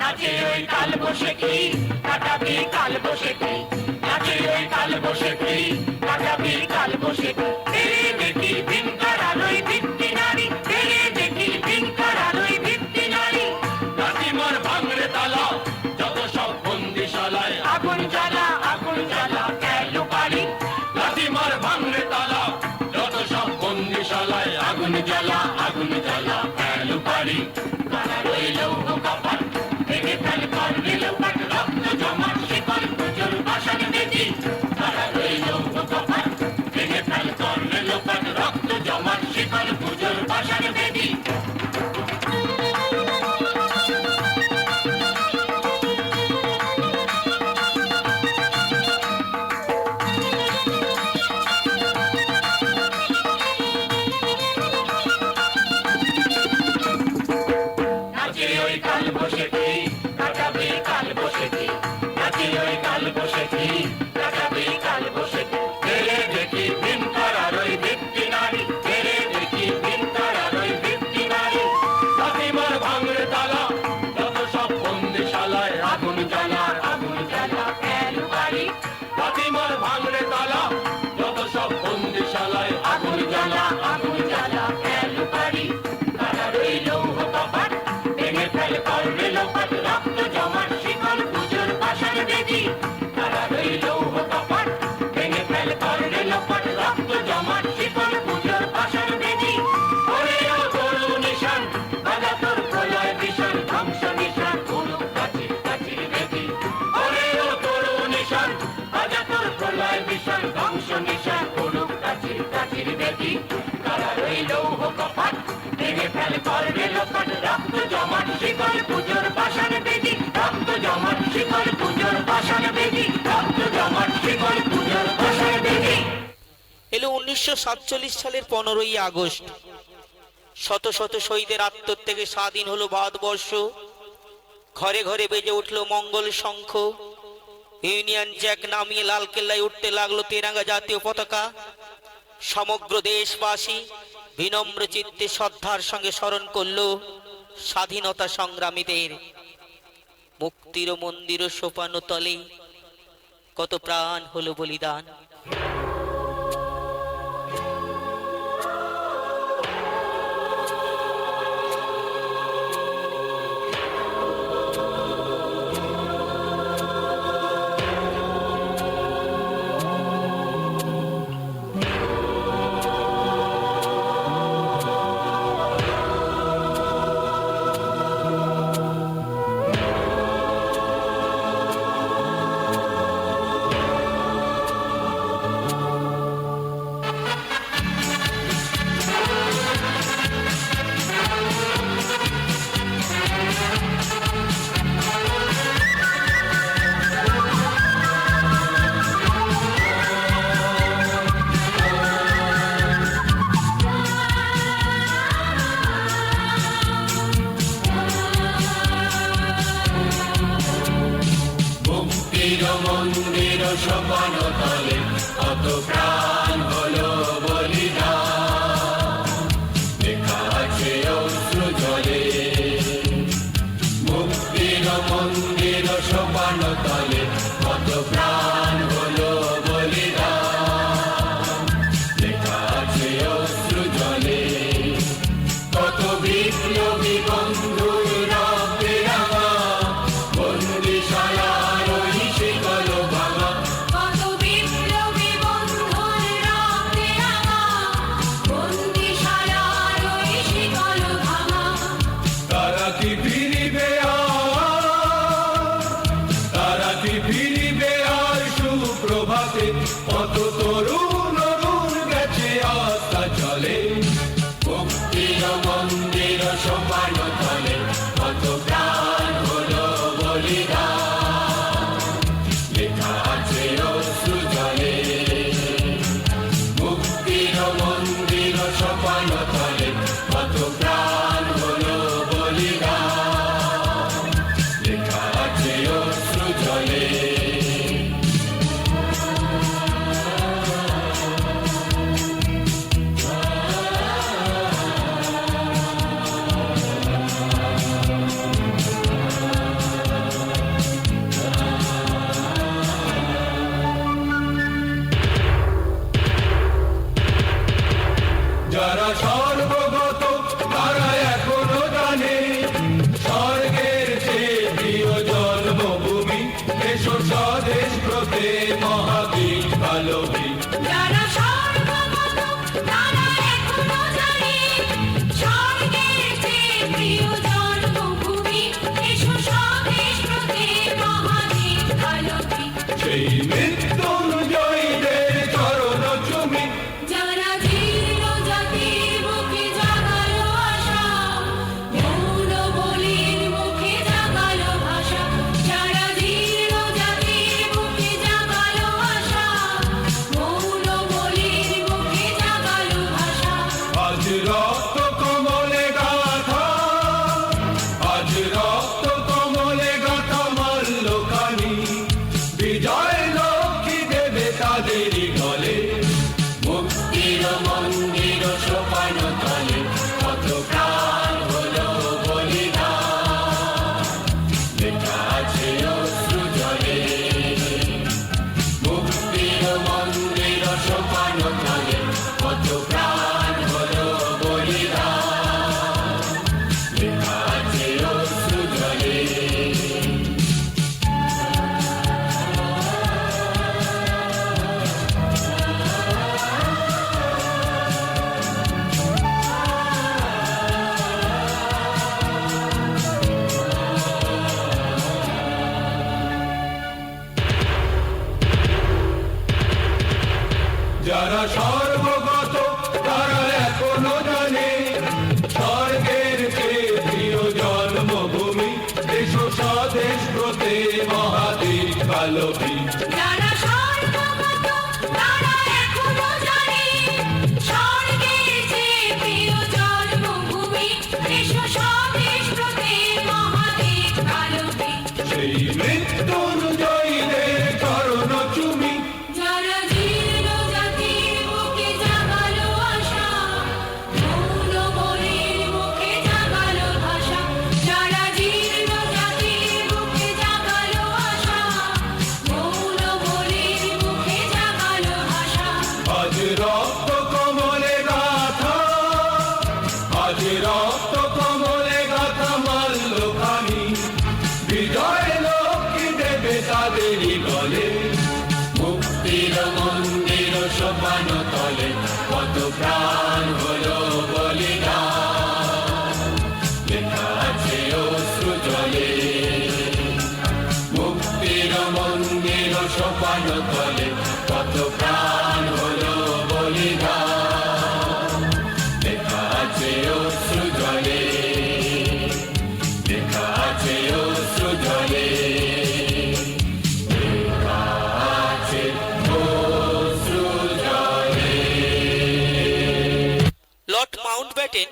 S6: নাচে ওই কাল বসে কি কাটাবি কাল বসে কি নাচে ওই কাল বসে কি কাটাবি কাল বসে কি তেরে দেখি ভিনকার আলোয় ভিত্তি নারী তেরে দেখি ভিনকার আলোয় ভিত্তি নারী লাঠিমার ভাঙড়ে তালা যত সব বন্দিশালায় আগুন জ্বালা গেল পারি লাঠিমার ভাঙড়ে তালা যত সব বন্দিশালায় আগুন জ্বালা গেল পারি কারা রইল কপাট ভেঙে ফেল করলে লোপাট রক্ত জমাট শিকল পুজোর পাষাণ বেদি কারা রইল কপাট ভেঙে ফেল করলে লোপাট রক্ত জমাট শিকল পুজোর পাষাণ বেদি নাচে ওই কাল বসে কি কাটাবি কাল বসে কি নাচে ওই কাল বসে কি কাটাবি কাল বসে কি তেরে দেখি ভিনকার আলোয় ভিত্তি নারী তেরে দেখি ভিনকার আলোয় ভিত্তি নারী লাঠিমার ভাঙড়ে তালা যত সব বন্দিশালায় আগুন জ্বালা গেল পারি লাঠিমার ভাঙড়ে তালা যত সব বন্দিশালায় আগুন জ্বালা গেল পারি কারা রইল কপাট ভেঙে ফেল করলে লোপাট রক্ত জমাট শিকল পুজোর পাষাণ বেদি কারা রইল কপাট ভেঙে ফেল করলে লোপাট রক্ত জমাট শিকল পুজোর পাষাণ বেদি ওরে ও তরু নিশান বাজা তোর প্রলয় ভীষণ ধ্বংস নিশান উড়ুক প্রাচীর প্রাচীর বেদি ওরে ও তরু নিশান বাজা তোর প্রলয় ভীষণ ধ্বংস নিশান উড়ুক প্রাচীর প্রাচীর বেদি কারা রইল কপাট ভেঙে ফেল করলে লোপাট রক্ত জমাট শিকল পুজোর পাষাণ বেদি রক্ত জমাট শিকল পুজোর পাষাণ বেদি রক্ত জমাট শিকল পুজোর পাষাণ বেদি
S5: এলো 1947 সালের 15ই আগস্ট শত শত শহীদের আত্মত্যাগে স্বাধীন হলো ভারতবর্ষ ঘরে ঘরে বেজে উঠল মঙ্গল শঙ্খ ইউনিয়ন জ্যাক নামিয়ে লালকেল্লায় উঠতে লাগলো তেরাঙ্গা জাতীয় পতাকা সমগ্র দেশবাসী বিনম্র চিত্তে শ্রদ্ধার সঙ্গে স্মরণ করলো স্বাধীনতা সংগ্রামীদের মুক্তির মন্দির সোপানো তলে কত প্রাণ হলো বলিদান
S6: মুক্তির মন্দির সোপান তলে কত প্রাণ হলো বলিদান লেখা আছে অশ্রু জলে মুক্তির মন্দির সোপান তলে কত প্রাণ হলো বলিদান লেখা আছে অশ্রু জলে কত বিপ্লবী বন্ধুর রক্তে রাঙা বন্দিশালার ওই শিকল ভাঙা
S1: কত বিপ্লবী বন্ধুর রক্তে রাঙা বন্দিশালার ওই শিকল ভাঙা
S6: তারা কি ফিরিবে আর তারা কি ফিরিবে আর সুপ্রভাতে কত তরুণ অরুণ গেছে আস্থা চলে মুক্তির মন্দির সোপান তলে কত প্রাণ হলো বলিদান লেখা আছে অশ্রু জলে মুক্তির মন্দির সোপান তলে কত প্রাণ হলো বলিদান লেখা আছে অশ্রু জলে যারা সর্বগত তারা এখনো জানে স্বর্গের চেয়ে প্রিয় জন্মভূমি এসো স্বদেশ ব্রতে মহাবীর কালবী
S1: যারা সর্বমত তারা এখনো জানে স্বর্গের চেয়ে প্রিয় জন্মভূমি এসো স্বদেশ ব্রতে মহাবীর কালবী
S6: সেই মৃত্যুঞ্জয়ীদের চরণ চুমি
S1: যারা জীর্ণ জাতির মুখে জাগালো আশা মৌন বলির মুখে জাগালো ভাষা যারা জীর্ণ জাতির মুখে জাগালো আশা মৌন বলির মুখে জাগালো ভাষা
S6: আজ রক্ত কমলে গাথা আজ রক্ত কমলে গাথা মাল্যখানি বিজয় লক্ষ্মী দেবে তাদেরই গলে মুক্তির মন্দির সোপান তলে কত প্রাণ হলো বলিদান লেখা আছে অশ্রু জলে মুক্তির মন্দির সোপান তলে কত প্রাণ হলো বলিদান লেখা আছে অশ্রু জলে যারা সর্বগত তারা এখনো জানে স্বর্গের চেয়ে প্রিয় জন্মভূমি এসো স্বদেশ ব্রতে মহাবীর কালবী
S1: যারা সর্বমত তারা এখনো জানে স্বর্গের চেয়ে প্রিয় জন্মভূমি এসো স্বদেশ ব্রতে মহাবীর কালবী
S6: সেই মৃত্যুঞ্জয়ীদের চরণ চুমি
S1: যারা জীর্ণ জাতির মুখে জাগালো আশা মৌন বলির মুখে জাগালো ভাষা যারা জীর্ণ জাতির মুখে জাগালো আশা মৌন বলির মুখে জাগালো ভাষা
S6: আজ রক্ত কমলে গাথা আজ রক্ত কমলে গাথা মাল্যখানি বিজয় লক্ষ্মী দেবে তাদেরই গলে মুক্তির মন্দির সোপান তলে কত প্রাণ হলো বলিদান লেখা আছে অশ্রু জলে মুক্তির মন্দির সোপান তলে কত প্রাণ হলো বলিদান লেখা আছে অশ্রু জলে লেখা আছে অশ্রু জলে লেখা আছে অশ্রু জলে
S5: লর্ড মাউন্টব্যাটেন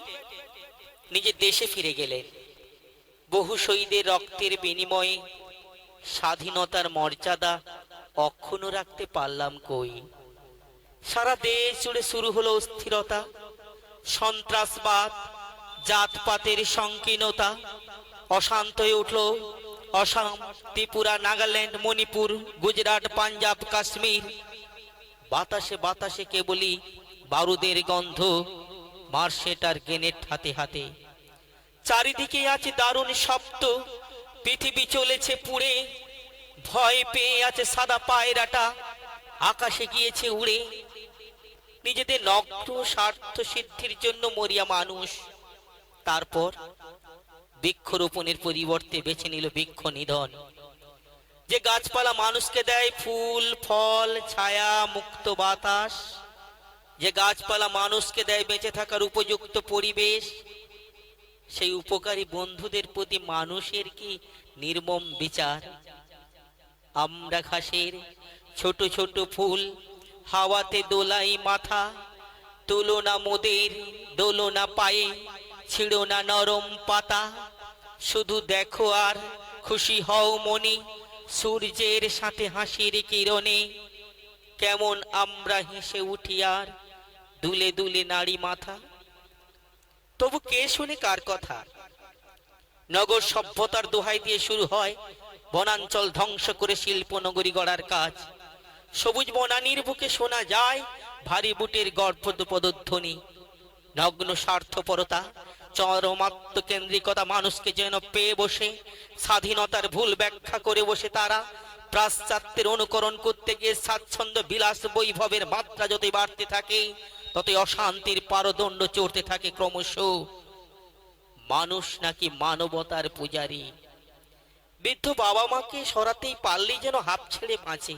S5: নিজের দেশে ফিরে গেলেন। বহু শহীদের রক্তের বিনিময়ে স্বাধীনতার মর্যাদা অক্ষুণ্ণ রাখতে পারলাম কই। সারা দেশ জুড়ে শুরু হলো অস্থিরতা, সন্ত্রাসবাদ, জাতপাতের সংকীর্ণতা। অশান্ত হয়ে উঠল অসম, ত্রিপুরা, নাগাল্যান্ড, মণিপুর, গুজরাট, পাঞ্জাব, কাশ্মীর। বাতাসে বাতাসে কেবলই বারুদের গন্ধ, মার্শেট আর গ্রেনেড হাতে হাতে। চারিদিকে আছে দারুণ শব্দ, পৃথিবী চলেছে পুড়ে। ভয় পেয়ে আছে সাদা পায়রাটা, আকাশে গিয়েছে উড়ে। নিজেদের নগ্ন স্বার্থ সিদ্ধির জন্য মরিয়া মানুষ। তারপর বৃক্ষরোপণের পরিবর্তে বেছে নিল বৃক্ষ নিধন। যে গাছপালা মানুষকে দেয় ফুল, ফল, ছায়া, মুক্ত বাতাস, যে গাছপালা মানুষকে দেয় বেঁচে থাকার উপযুক্ত পরিবেশ, সেই উপকারী বন্ধুদের প্রতি মানুষের কি নির্মম বিচার। আমরা ঘাসের ছোট ছোট ফুল, হাওয়াতে দোলাই মাথা। তোলো না মোদের, দোলো না পায়ে, ছিঁড়ো না নরম পাতা। শুধু দেখো আর খুশি হও মনে, সূর্যের সাথে হাসির কিরণে। কেমন আমরা হেসে উঠি আর দুলে দুলে নাড়ি মাথা। তবু কে শুনে কার কথা? নগর সভ্যতার দোহাই দিয়ে শুরু হয় বনাঞ্চল ধ্বংস করে শিল্প নগরী গড়ার কাজ। সবুজ বনানীর বুকে শোনা যায় ভারী বুটের গর্ভপদধ্বনি। নগ্ন স্বার্থপরতা, চরমাত্মকেন্দ্রিকতা মানুষকে যেন পেয়ে বসে। স্বাধীনতার ভুল ব্যাখ্যা করে বসে তারা। পাশ্চাত্যের অনুকরণ করতে গিয়ে স্বাচ্ছন্দ্য বিলাস বৈভবের মাত্রা যতই বাড়তে থাকে, ততই অশান্তির পারদণ্ড চড়তে থাকে ক্রমশ। মানুষ নাকি মানবতার পূজারী। বৃদ্ধ বাবা মাকে সরাতেই পারলেই যেন হাঁপ ছেড়ে বাঁচে।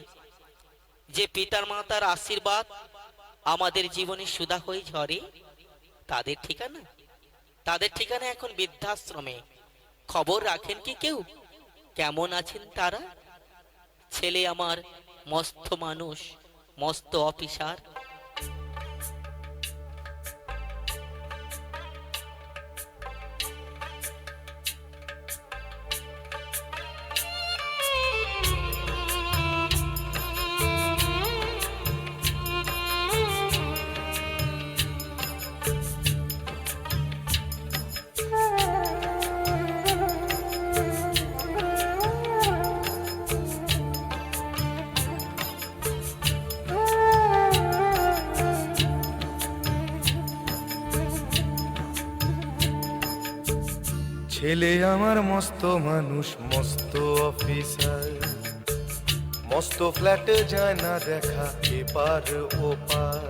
S5: যে পিতার মাতার আশীর্বাদ আমাদের জীবনে সুধা হয়ে ঝরে, তাদের ঠিকানা এখন বৃদ্ধাশ্রমে। খবর রাখেন কি কেউ কেমন আছেন তারা? ছেলে আমার মস্ত মানুষ, মস্ত অফিসার।
S8: ছেলে আমার মস্ত মানুষ, মস্ত অফিসার। মস্ত ফ্ল্যাটে যায় না দেখা এপার ওপার।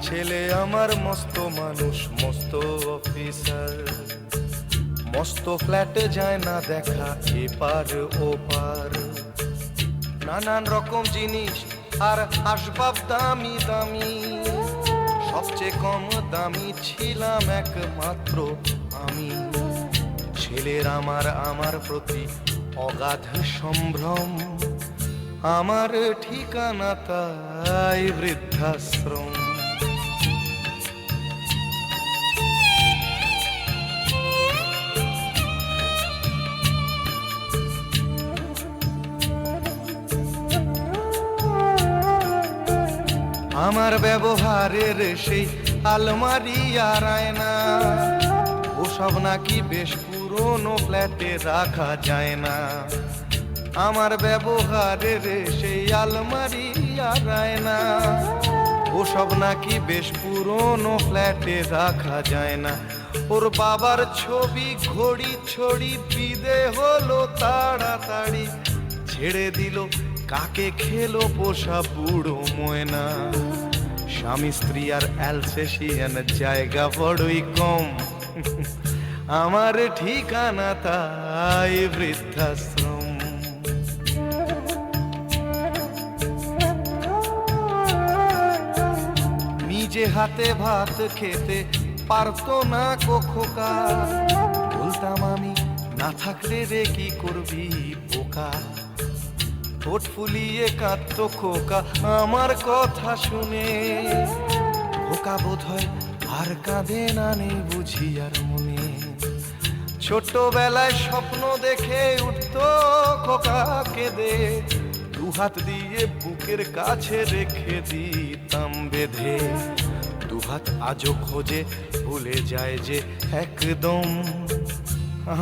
S8: ছেলে আমার মস্ত মানুষ, মস্ত অফিসার। মস্ত ফ্ল্যাটে যায় না দেখা এপার ওপার। নানান রকম জিনিস আর আসবাব দামি দামি। সবচেয়ে কম দামি ছিলাম একমাত্র আমি। ছেলের আমার প্রতি অগাধ সম্ভ্রম। আমার ঠিকানা তাই বৃদ্ধাশ্রম। আমার ব্যবহারের সেই আলমারি আর আয়না, ওসব নাকি বেশ পুরনো ফ্ল্যাটে রাখা যায় না। আমার ব্যবহারের সেই আলমারি আর আয়না, ওসব নাকি বেশ পুরনো ফ্ল্যাটে রাখা যায় না। ওর বাবার ছবি ঘড়ি ছড়ি বিদে হলো তাড়াতাড়ি। ছেড়ে দিল কাকে খেলো পোষা বুড়ো ময়না। স্বামী স্ত্রী আর অ্যালসেশিয়ান জায়গা বড়ই কম। আমার ঠিকানা তাই বৃদ্ধাশ্রম। নিজে হাতে ভাত খেতে পারতো না খোকা। বলতাম আমি, না থাকলে রে কি করবি বোকা। ঠোঁট ফুলিয়ে কাঁদতো খোকা আমার কথা শুনে। খোকা বোধ হয় আর কাঁদে না, নেই বুঝি আর মনে। ছোটবেলায় স্বপ্ন দেখে উঠতো খোকা কেঁদে, দুহাত দিয়ে বুকের কাছে রেখে দিতাম বেঁধে। দুহাত আজও খোঁজে ভুলে যায় যে একদম,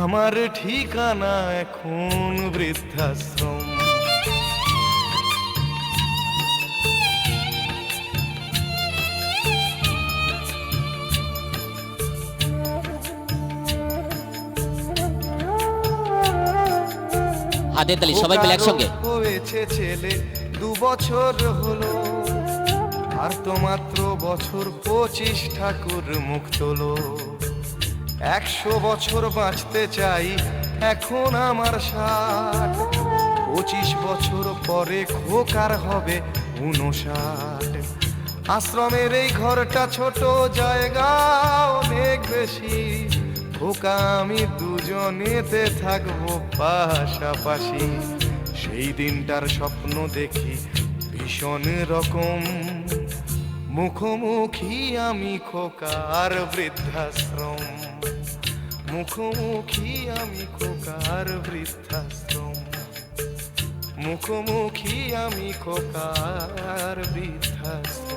S8: আমার ঠিকানা এখন বৃদ্ধাশ্রম।
S2: হাতের তালি সবাই মিলে একসঙ্গে।
S8: হয়েছে ছেলে 2 বছর হলো, আর তো মাত্র বছর 25 ঠাকুর মুখ তোলো। 100 বছর বাঁচতে চাই এখন আমার 60, 25 বছর পরে খোকার হবে 59। আশ্রমের এই ঘরটা ছোট, জায়গা অনেক বেশি, খোকা আমি দুজনেতে থাকবো পাশাপাশি। সেই দিনটার স্বপ্ন দেখি ভীষণ রকম, মুখোমুখি আমি খোকার বৃদ্ধাশ্রম, মুখোমুখি আমি খোকার বৃদ্ধাশ্রম, মুখোমুখি আমি খোকার বৃদ্ধাশ্রম।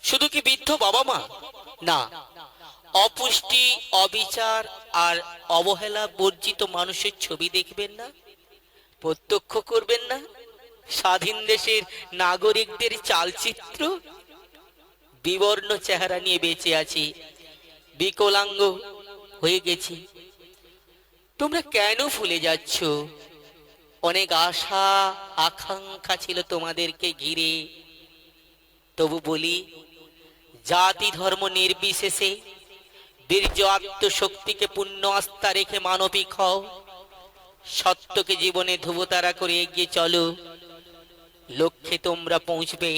S5: শুধু কি বৃদ্ধ বাবা মা না, অপুষ্টি, অবিচার আর অবহেলা বর্জিত মানুষের ছবি দেখবেন না, প্রত্যক্ষ করবেন না? স্বাধীন দেশের নাগরিকদের চালচিত্র। বিবর্ণ চেহারা নিয়ে বেঁচে আছি, বিকলাঙ্গ হয়ে গেছি। তোমরা কেন ভুলে যাচ্ছ? অনেক আশা আকাঙ্ক্ষা ছিল তোমাদেরকে ঘিরে। তবু বলি, জাতি ধর্ম নির্বিশেষে বীর্য আত্মশক্তিকে পূর্ণ আস্থা রেখে মানবিক হও, সত্যকে জীবনে ধ্রুবতারা করে এগিয়ে চলো, লক্ষ্যে তোমরা পৌঁছবে।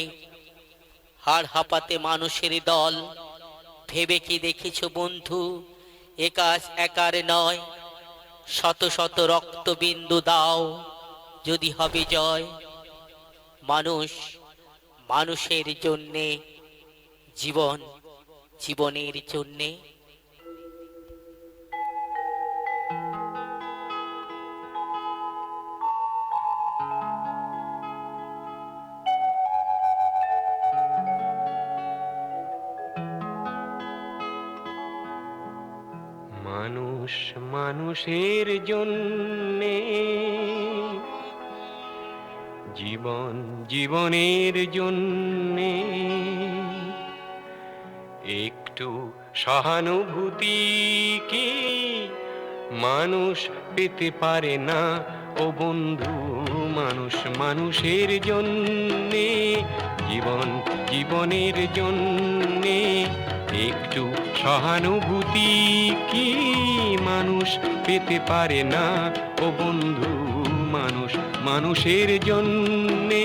S5: হাড় হাঁপাতে মানুষের দল, ভেবে কি দেখেছ বন্ধু, এ কাজ একার নয়, শত শত রক্তবিন্দু দাও, যদি হবে জয়। মানুষ মানুষের জন্যে, জীবন জীবনের জন্যে।
S9: মানুষ মানুষের জন্যে, জীবন জীবনের জন্যে, একটু সহানুভূতি কি মানুষ পেতে পারে না ও বন্ধু? মানুষ মানুষের জন্যে, জীবন জীবনের জন্যে, একটু সহানুভূতি কি মানুষ পেতে পারে না ও বন্ধু? মানুষ মানুষের জন্যে।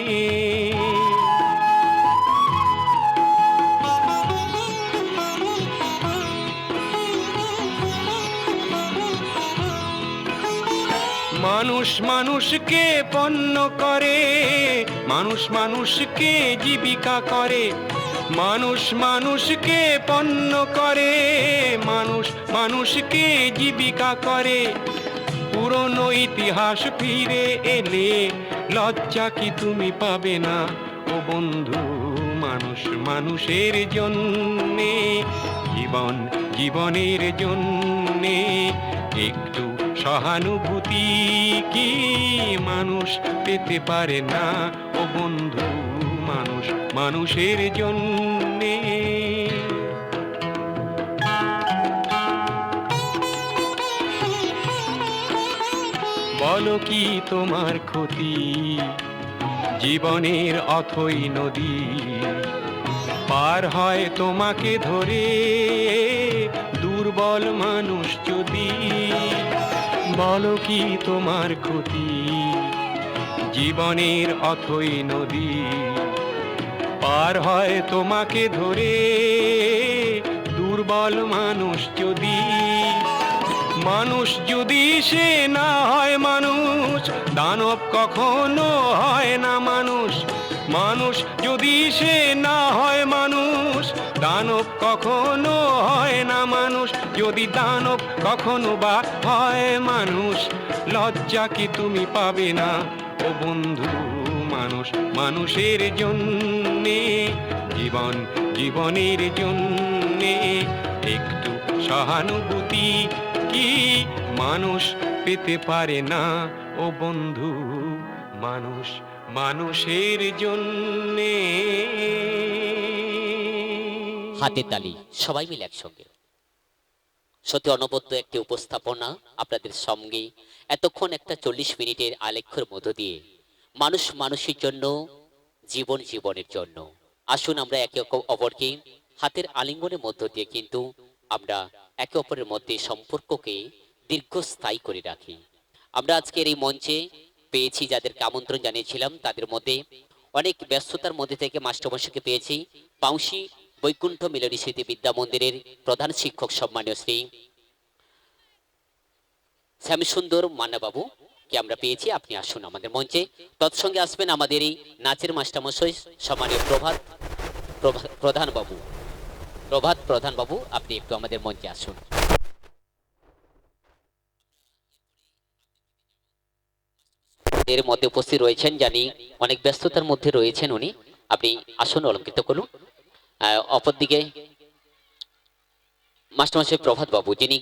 S9: মানুষ মানুষকে পণ্য করে, মানুষ মানুষকে জীবিকা করে, মানুষ মানুষকে পণ্য করে, মানুষ মানুষকে জীবিকা করে। পুরনো ইতিহাস ফিরে এলে লজ্জা কি তুমি পাবে না ও বন্ধু? মানুষ মানুষের জন্যে, জীবন জীবনের জন্যে, একটু সহানুভূতি কি মানুষ পেতে পারে না ও বন্ধু? মানুষ মানুষের জন্যে। বলো কি তোমার ক্ষতি, জীবনের অথই নদী পার হয় তোমাকে ধরে দুর্বল মানুষ যদি? বলো কি তোমার ক্ষতি, জীবনের অথই নদী পার হয় তোমাকে ধরে দুর্বল মানুষ যদি? মানুষ যদি সে না হয় মানুষ, দানব কখনো হয় না মানুষ। মানুষ যদি সে না হয় মানুষ, দানব কখনো হয় না মানুষ। যদি দানব কখনো বা হয় মানুষ, লজ্জা কি তুমি পাবে না ও বন্ধু? মানুষ মানুষের জন্যে, জীবন জীবনের জন্যে একটু সহানুভূতি কি মানুষ পেতে পারে না ও বন্ধু? মানুষ মানুষের জন্যে।
S2: হাতে তালি, সবাই মিলে একসঙ্গে। সত্যি অনবদ্য একটি উপস্থাপনা আপনাদের সঙ্গে এতক্ষণ একটা 40 মিনিটের আলেখ্যের মধ্য দিয়ে মানুষ মানুষের জন্য, জীবন জীবনের জন্য। আসুন আমরা একে অপরকে হাতের আলিঙ্গনের মধ্য দিয়ে কিন্তু আমরা একে অপরের মধ্যে সম্পর্ককে দীর্ঘস্থায়ী করে রাখি। আমরা আজকের এই মঞ্চে পেয়েছি যাদেরকে আমন্ত্রণ জানিয়েছিলাম, তাদের মধ্যে অনেক ব্যস্ততার মধ্যে থেকে মাস্টারমশাইকে পেয়েছি। পাউসি বৈকুণ্ঠ মিলনী স্মৃতি বিদ্যা মন্দিরের প্রধান শিক্ষক সম্মানীয় শ্রী শ্যামসুন্দর মান্নাবাবু কে আমরা পেয়েছি। আপনি আসুন আমাদের মঞ্চে। তৎসঙ্গে আসবেন আমাদের এই নাচের মাস্টারমশাই সম্মানীয় প্রভাত প্রধান বাবু, আপনি একটু আমাদের মঞ্চে আসুন। এর মধ্যে উপস্থিত রয়েছেন, জানি অনেক ব্যস্ততার মধ্যে রয়েছেন উনি। আপনি আসুন, অলঙ্কৃত করুন। অপরদিকে মাস্টারমশাই প্রভাত বাবু, যিনি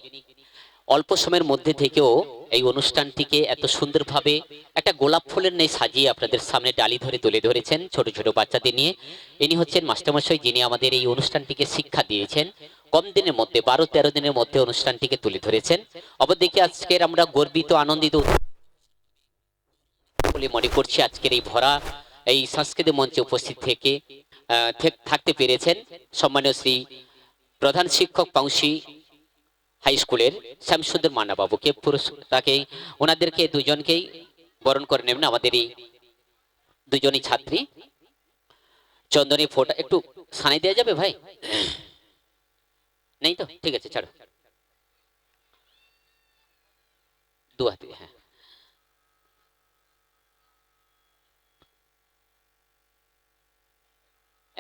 S2: অল্প সময়ের মধ্যে থেকেও এই অনুষ্ঠানটিকে এত সুন্দরভাবে একটা গোলাপ ফুলের ন্যায় সাজিয়ে আপনাদের সামনে ডালি ধরে তুলে ধরেছেন ছোট ছোট বাচ্চাদের নিয়ে। ইনি হচ্ছেন মাস্টারমশাই, যিনি আমাদের এই অনুষ্ঠানটিকে শিক্ষা দিয়েছেন। কম দিনের মধ্যে 12-13 দিনের মধ্যে অনুষ্ঠানটিকে তুলে ধরেছেন। অপরদিকে আজকের আমরা গর্বিত, আনন্দিত বলে মনে করছি আজকের এই ভরা এই সাংস্কৃতিক মঞ্চে উপস্থিত থেকে থাকতে পেরেছেন সম্মানীয় শ্রী প্রধান শিক্ষক পাউসি হাই স্কুলের শ্যামসুন্দর মান্না বাবুকে। তাকে ওনাদেরকে দুজনকেই বরণ করে নেবেন আমাদের এই দুজনই ছাত্রী। চন্দনী ফোটা একটু সানাই দেওয়া যাবে ভাই? নেই তো? ঠিক আছে, ছাড়ো। দু হাতে, হ্যাঁ।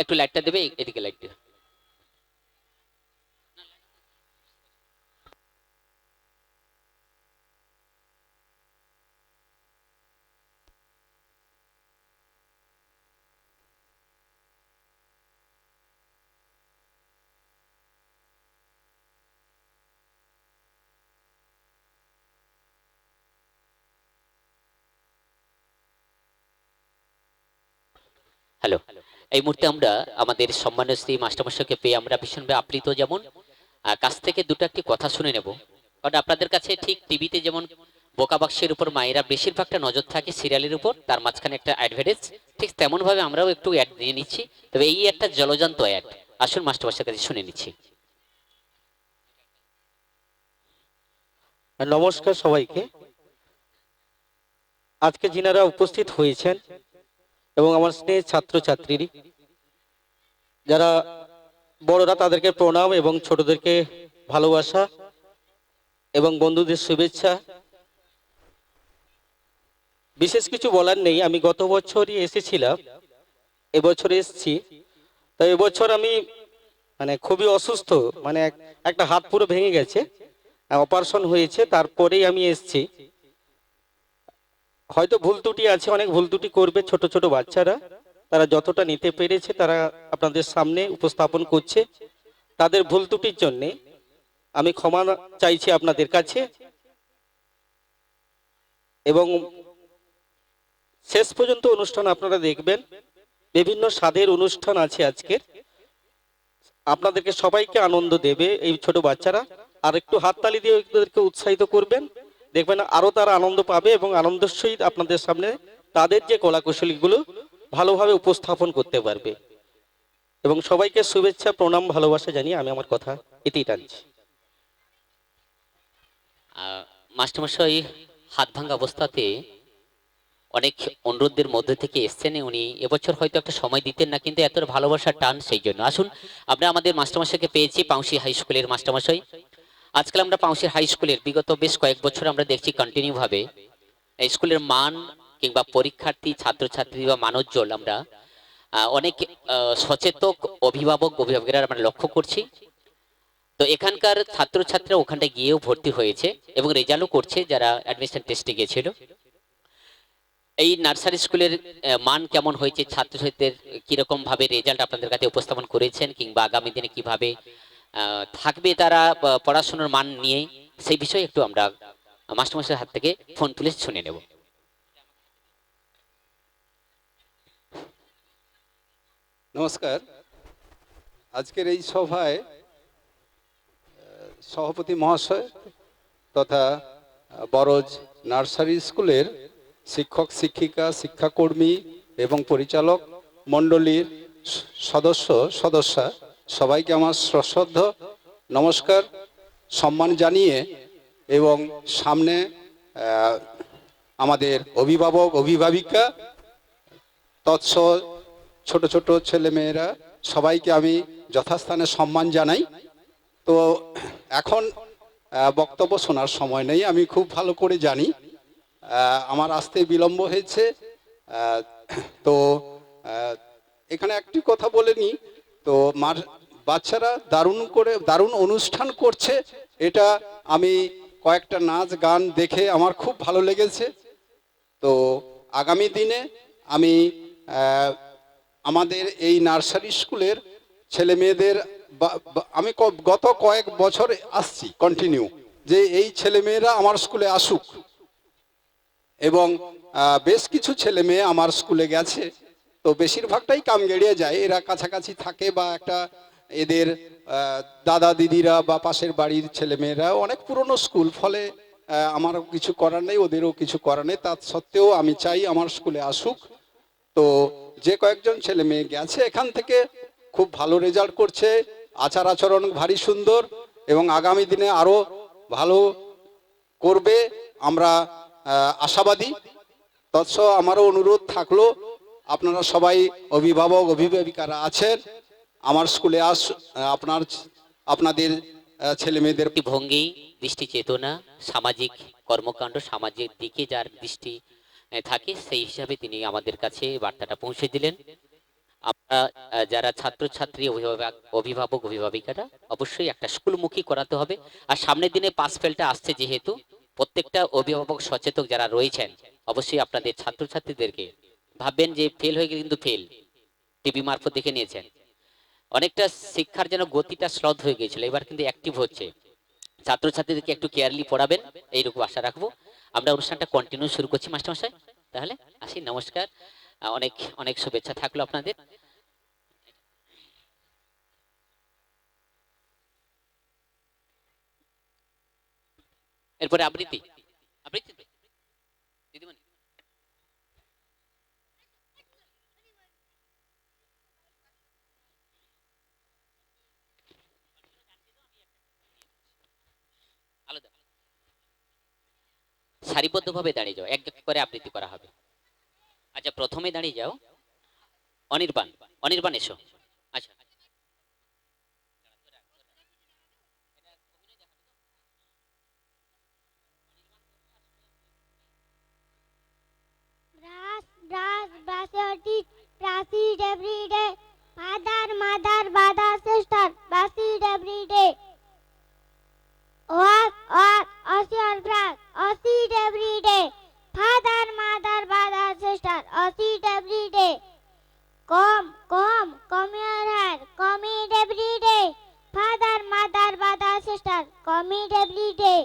S2: একটু লাইটটা দেবে, এদিকে লাইটটা। হ্যালো, এই মুহূর্তে আমরা আমাদের সম্মানীয় শ্রী মাস্টারমশাইকে পেয়ে আমরা ভীষণভাবে আপ্লিত। যেমন কাছ থেকে দুটো একটি কথা শুনে নেব, কারণ আপনাদের কাছে ঠিক টিভিতে যেমন বোকা বাক্সের উপর মায়েরা বেশিরভাগটা নজর থাকে সিরিয়ালের উপর, তার মাঝখানে একটা অ্যাডভার্টাইজ, ঠিক তেমন ভাবে আমরাও একটু অ্যাড নিয়ে নিচ্ছি। তবে এই একটা জলজান্ত অ্যাড, আসুন মাস্টারমশাইয়ের কাছে শুনে নিচ্ছি।
S10: নমস্কার সবাইকে। আজকে যিনারা উপস্থিত হয়েছেন এবং আমার স্নেহের ছাত্রছাত্রী যারা বড়রা, তাদেরকে প্রণাম এবং ছোটদেরকে ভালোবাসা এবং বন্ধুদের শুভেচ্ছা। বিশেষ কিছু বলার নেই, আমি গত বছরই এসেছিলাম, এবছর এসেছি। তো এবছর আমি খুবই অসুস্থ, একটা হাত পুরো ভেঙে গেছে, অপারেশন হয়েছে, তারপরেই আমি এসেছি। হয়তো ভুল ত্রুটি আছে, অনেক ভুল ত্রুটি করবে ছোট ছোট বাচ্চারা, তারা যতটা নিতে পেরেছে তারা আপনাদের সামনে উপস্থাপন করছে। তাদের ভুল ত্রুটির জন্য আমি ক্ষমা চাইছি আপনাদের কাছে। এবং শেষ পর্যন্ত অনুষ্ঠান আপনারা দেখবেন, বিভিন্ন স্বাদের অনুষ্ঠান আছে আজকের, আপনাদেরকে সবাইকে আনন্দ দেবে এই ছোট বাচ্চারা। আর একটু হাততালি দিয়ে ওদেরকে উৎসাহিত করবেন, দেখবেন আরো তারা আনন্দ পাবে এবং আনন্দের সহিত আপনাদের সামনে তাদের যে কলাকুশলীগুলো ভালোভাবে উপস্থাপন করতে পারবে। এবং সবাইকে শুভেচ্ছা, প্রণাম, ভালোবাসা জানিয়ে আমি আমার কথা এতেই টানছি।
S2: মাস্টারমশাই হাত ভাঙা অবস্থাতে অনেক অনুরোধের মধ্যে থেকে এসছেন। উনি এবছর হয়তো একটা সময় দিতেন না, কিন্তু এত ভালোবাসার টান, সেই জন্য আসুন আমরা আমাদের মাস্টারমশাইকে পেয়েছি, পাউসি হাই স্কুলের মাস্টারমশাই। আজকাল আমরা পাউসের হাই স্কুলের বিগত বেশ কয়েক বছর আমরা দেখছি কন্টিনিউ ভাবে এই স্কুলের মান কিংবা পরীক্ষার্থী ছাত্রছাত্রী বা মানবজল আমরা অনেক সচেতক অভিভাবকেরা আমরা লক্ষ্য করছি। তো এখানকার ছাত্রছাত্রীরা ওখানটায় গিয়েও ভর্তি হয়েছে এবং রেজাল্টও করছে যারা অ্যাডমিশন টেস্টে গিয়েছিল। এই নার্সারি স্কুলের মান কেমন হয়েছে, ছাত্রছাত্রীদের কিরকম ভাবে রেজাল্ট আপনাদের কাছে উপস্থাপন করেছেন কিংবা আগামী দিনে কিভাবে থাকবে তারা পড়াশোনার মান নিয়ে, সেই বিষয়ে একটু আমরা মাস্টারমশাইয়ের হাত থেকে ফোন তুলে শুনে নেব।
S11: নমস্কার। আজকের এই সভায় সভাপতি মহাশয় তথা বরজ নার্সারি স্কুলের শিক্ষক শিক্ষিকা শিক্ষাকর্মী এবং পরিচালক মণ্ডলীর সদস্যা সবাইকে আমার সশ্রদ্ধ নমস্কার সম্মান জানিয়ে এবং সামনে আমাদের অভিভাবক অভিভাবিকা তৎস ছোট ছোট ছেলেমেয়েরা সবাইকে আমি যথাস্থানে সম্মান জানাই। তো এখন বক্তব্য শোনার সময় নেই, আমি খুব ভালো করে জানি আমার আসতে বিলম্ব হয়েছে। তো এখানে একটি কথা বলে নি, তো বাচ্চারা দারুণ অনুষ্ঠান করছে, এটা আমি কয়েকটা নাচ গান দেখে আমার খুব ভালো লেগেছে। তো আগামী দিনে আমি আমাদের এই নার্সারি স্কুলের ছেলে মেয়েদের আমি গত কয়েক বছর আসছি কন্টিনিউ যে এই ছেলেমেয়েরা আমার স্কুলে আসুক, এবং বেশ কিছু ছেলে মেয়ে আমার স্কুলে গেছে। তো বেশিরভাগটাই কামগেড়িয়ে যায়, এরা কাছাকাছি থাকে বা একটা এদের দাদা দিদিরা বা পাশের বাড়ির ছেলেমেয়েরা অনেক পুরনো স্কুল, ফলে আমারও কিছু করার নেই, ওদেরও কিছু করার নেই। তা সত্ত্বেও আমি চাই আমার স্কুলে আসুক। তো যে কয়েকজন ছেলে মেয়ে গেছে এখান থেকে খুব ভালো রেজাল্ট করছে, আচার আচরণ ভারী সুন্দর এবং আগামী দিনে আরো ভালো করবে আমরা আশাবাদী। তৎস আমারও অনুরোধ থাকলো, আপনারা সবাই অভিভাবক অভিভাবিকারা আছেন আমার স্কুলে আপনাদের ছেলে মেয়েদের
S2: ভঙ্গি, দৃষ্টি চেতনা, সামাজিক কর্মকাণ্ড, সামাজিক দিকে যার দৃষ্টি থাকে সেই হিসাবে তিনি আমাদের কাছে বার্তাটা পৌঁছে দিলেন। আমরা যারা ছাত্রছাত্রী অভিভাবক অভিভাবিকারা অবশ্যই একটা স্কুলমুখী করাতে হবে। আর সামনের দিনে পাস ফেলটা আসছে, যেহেতু প্রত্যেকটা অভিভাবক সচেতক যারা রয়েছেন অবশ্যই আপনাদের ছাত্রছাত্রীদেরকে ভাববেন যে ফেল হয়ে গেলে কিন্তু ফেল, টিভি মারফত দেখে নিয়েছেন, অনেকটা শিক্ষার যেন গতিটা স্লথ হয়ে গিয়েছিল, এবার কিন্তু অ্যাক্টিভ হচ্ছে। ছাত্রছাত্রীদেরকে একটু কেয়ারলি পড়াবেন এইরকম আশা রাখবো। আমরা অনুষ্ঠানটা কন্টিনিউ শুরু করছি মাস্টারমশাই, তাহলে আসি। নমস্কার, অনেক অনেক শুভেচ্ছা থাকলো আপনাদের। এরপরে আবৃত্তি দিদিমণি। সারিবদ্ধভাবে দাঁড়িয়ে যাও, এক এক করে আবৃত্তি করা হবে। আচ্ছা, প্রথমে দাঁড়িয়ে যাও অনির্বাণ এসো। আচ্ছা,
S3: Brush your teeth, brush it every day. Father, mother, brother, sister, brush it every day. Wash your brush, wash it every day. Father, mother, brother, sister, wash it every day. Comb your hair, comb it every day. Father, mother, brother, sister, comb it every day.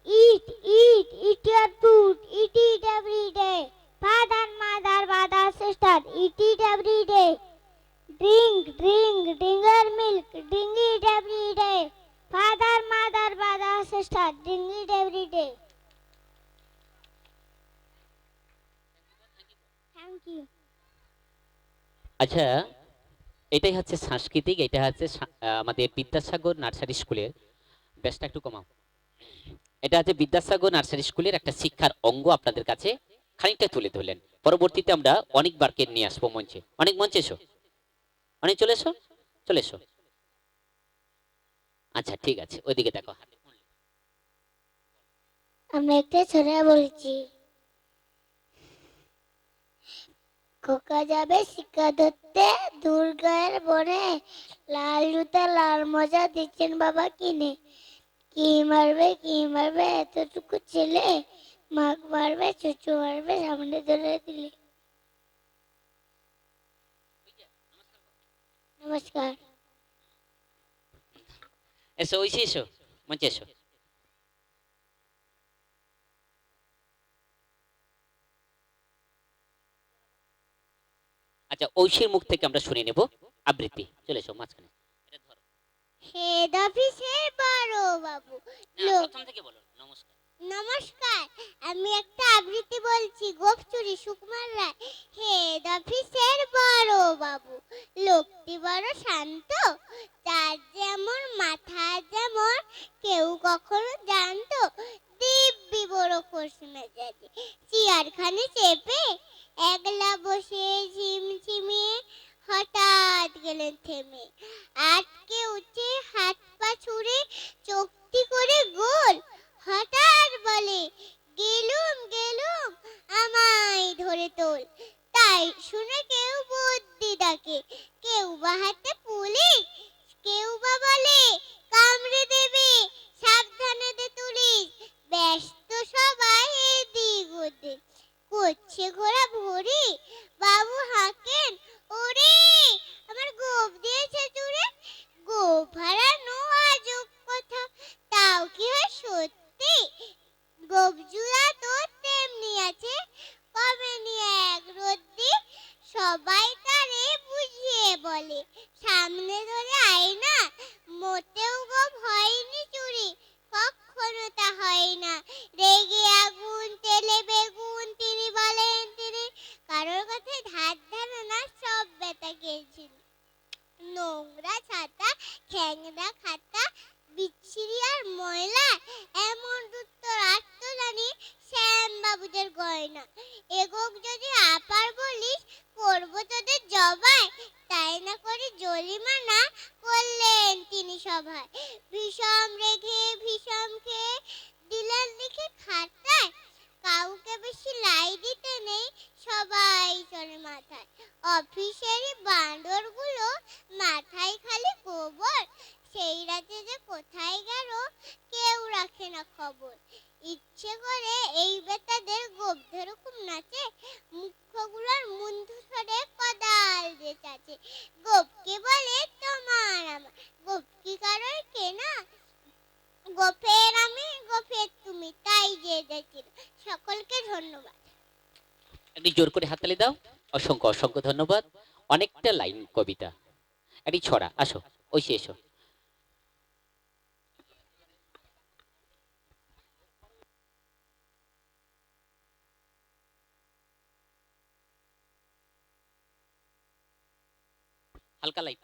S3: Eat your food, eat it every day. Father, mother, brother, sister, eat it every day. Drink your milk, drink it every day. Father, mother, brother, sister, drink it every day. Thank you.
S2: আচ্ছা, এটাই হচ্ছে সাংস্কৃতিক, এটা হচ্ছে আমাদের Vidyasagar nursery স্কুলের, বেশটা একটু কমাও। এটা হচ্ছে বিদ্যাসাগর নার্সারি স্কুলের একটা শিক্ষার অঙ্গ আপনাদের কাছে খানিকটা তুলে ধরলেন। পরবর্তীতে আমরা অনেকবারকে নিয়ে আসবো মঞ্চে। অনেক মঞ্চে এসো, অনেক চলে এসো। আচ্ছা ঠিক আছে, ওইদিকে দেখো।
S3: আমি একটা ছোড়া বলছি। খোকা যাবে শিক্ষা ধরতে দুর্গার বনে, লাল জুতা লাল মজা দিচ্ছেন বাবা কিনে। কি মারবে এতটুকু ছেলে, মাগ মারবে চুচু মারবে সামনে ধরে দিলে। নমস্কার।
S2: এসো ঐশী, এসো মঞ্চে এসো। আচ্ছা, ঐশীর মুখ থেকে আমরা শুনে নেব আবৃত্তি। চলে এসো মাঝখানে। এটা ধরো।
S3: হেড অফিসের বড় বাবু
S2: না,
S3: লোক।
S2: প্রথম থেকে বলো। নমস্কার।
S3: নমস্কার, আমি একটা আবৃত্তি বলছি। গোপচুরি সুকুমার রায়। হেড অফিসের বড় বাবু লোকটি বড় শান্ত, তার যেমন মাথা যেমন কেউ কখনো জানতো। দিব্যি বড় খোশ মেজাজে চেয়ারখানে চেপে একলা বসে ঝিমঝিমিয়ে হঠাৎ গেলেন থেমে। আটকে উঠে হাত পা ছুড়ে চোখটি করে গোল, হঠাৎ বলে গেলুম গেলুম আমায় ধরে তোল। তাই শুনে কেউ বুদ্ধি ডাকে, কেউ বা হাতে পুলিশ, কেউ বা বলে কামড়ে দেবে সাবধানে দে তুলিস। ব্যস্ত সবাই এদিক ওদিক করছে ঘোরা ভরি, বাবু হাঁকেন ওরে আমার গোপ দিয়েছে জুড়ে। গোপ হারানো আজব কথা, তাও কি হয় সত্যি? গোপ জুড়া তো তেমনি আছে, কবে নিয়ে এক রদ্দি। সবাই তারে বুঝিয়ে বলে সামনে ধরে আয়না, মোটেও গোপ হয়নি চুরি, কখনো তা হয় না। রেগে আগুন তেলে বেগুন তিনি বলেন তিনি, কারোর কথায় ধার ধারণা সব বেতা গেছিল। নোংরা ছাতা খ্যাংরা খাতা বিচ্ছিরি আর ময়লা, এমন উত্তর আত্মদানি শ্যাম বাবুদের গয়না। এগোক যদি আপার বলিস করবো তোদের জবাই, তাই না করে জরিমানা করলেন তিনি সভায়। ভীষণ রেখে ভীষণ খেয়ে দিলেন লিখে খাতায়, কাউকে বেশি লাই দিতে নেই সবাই চলে মাথায়। অফিসেরই বাঁদরগুলো মাথায় খালি গোবর, সেই রাতে যে কোথায় গেল কেউ রাখে না খবর। ইচ্ছে করে এই বেটাদের গোপ ধরুম নাচে, মুখগুলোর মুন্ডু সরে কদাল দিয়ে চাচে। গোপকে বলে তোমার আমার, গোপ কি কারোর কেনা? গোপের আমি গোপের তুমি, তাই যে দেখি। সকলকে ধন্যবাদ।
S2: একটু জোর করে হাততালি দাও। অসংখ্য অসংখ্য ধন্যবাদ। অনেকটা লাইন কবিতা, একটি ছড়া। আসো ঐশী, এসো। হালকা লাইট,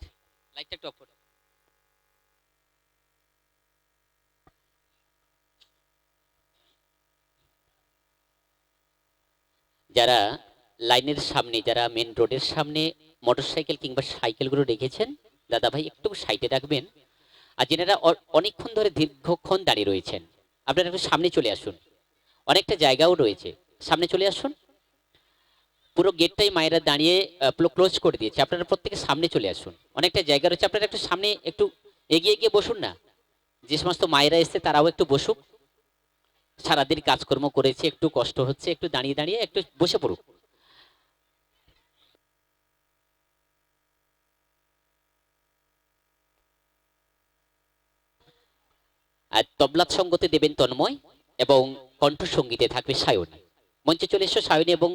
S2: লাইটটা একটু অফ করো। যারা লাইনের সামনে, যারা মেন রোডের সামনে মোটরসাইকেল কিংবা সাইকেলগুলো রেখেছেন, দাদা ভাই একটু সাইডে রাখবেন। আর যেনারা অনেকক্ষণ ধরে দীর্ঘক্ষণ দাঁড়িয়ে রয়েছেন, আপনারা একটু সামনে চলে আসুন। অনেকটা জায়গাও রয়েছে, সামনে চলে আসুন। পুরো গেটটাই মায়েরা দাঁড়িয়ে পুরো ক্লোজ করে দিয়েছে, আপনারা প্রত্যেকে সামনে চলে আসুন। অনেকটা জায়গা রয়েছে, আপনারা একটু সামনে একটু এগিয়ে গিয়ে বসুন না। যে সমস্ত মায়েরা এসছে তারাও একটু বসুক। সারাদিন কাজকর্ম করেছে, একটু কষ্ট হচ্ছে, একটু দাঁড়িয়ে দাঁড়িয়ে একটু বসে পড়ুক। আর তবলাত সঙ্গতে দেবেন তন্ময় এবং কণ্ঠসঙ্গীতে থাকবে সায়নী। মঞ্চে চলে এসো সায়নী এবং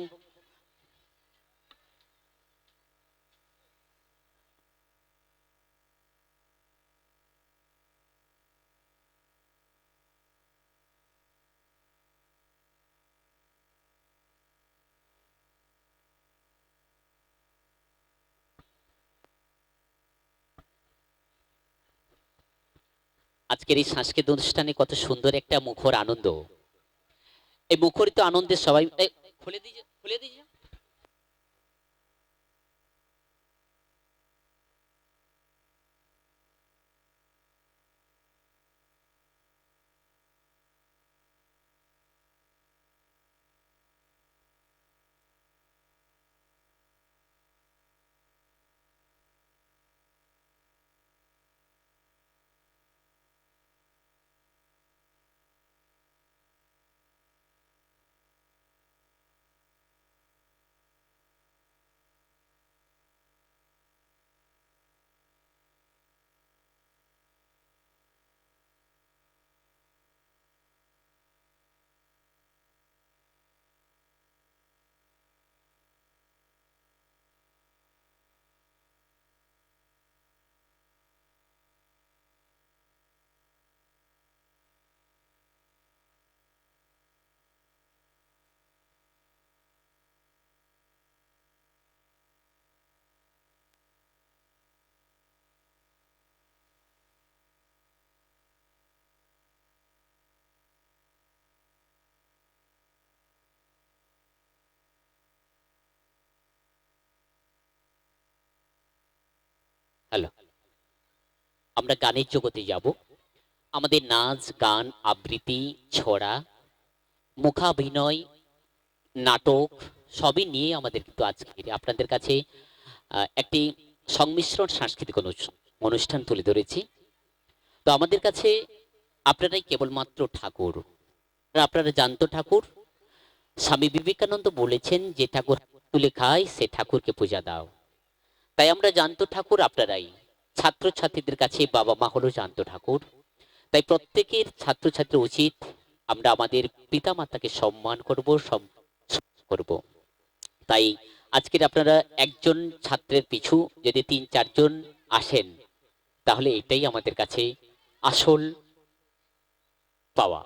S2: আজকের এই সাংস্কৃতিক অনুষ্ঠানে কত সুন্দর একটা মুখর আনন্দ। এই মুখরিত আনন্দে সবাই খুলে দিয়ে খুলে দিয়ে হ্যালো, আমরা গানের জগতে যাব। আমাদের নাচ গান আবৃত্তি ছড়া মুখাভিনয় নাটক সবই নিয়ে আমাদের কিন্তু আজকে আপনাদের কাছে একটি সংমিশ্রণ সাংস্কৃতিক অনুষ্ঠান তুলে ধরেছি। তো আমাদের কাছে আপনারাই কেবলমাত্র ঠাকুর, আপনারা জানতো ঠাকুর। স্বামী বিবেকানন্দ বলেছেন, যে ঠাকুর তুলে খায় সে ঠাকুরকে পূজা দাও। তাই আমরা জানতো ঠাকুর আপনারাই। ছাত্রছাত্রীদের কাছে বাবা মা হলো জানতো ঠাকুর। তাই প্রত্যেকের ছাত্রছাত্রী উচিত আমরা আমাদের পিতা মাতাকে সম্মান করব। তাই আজকের আপনারা একজন ছাত্রের পিছু যদি ৩-৪ জন আসেন, তাহলে এটাই আমাদের কাছে আসল পাওয়া।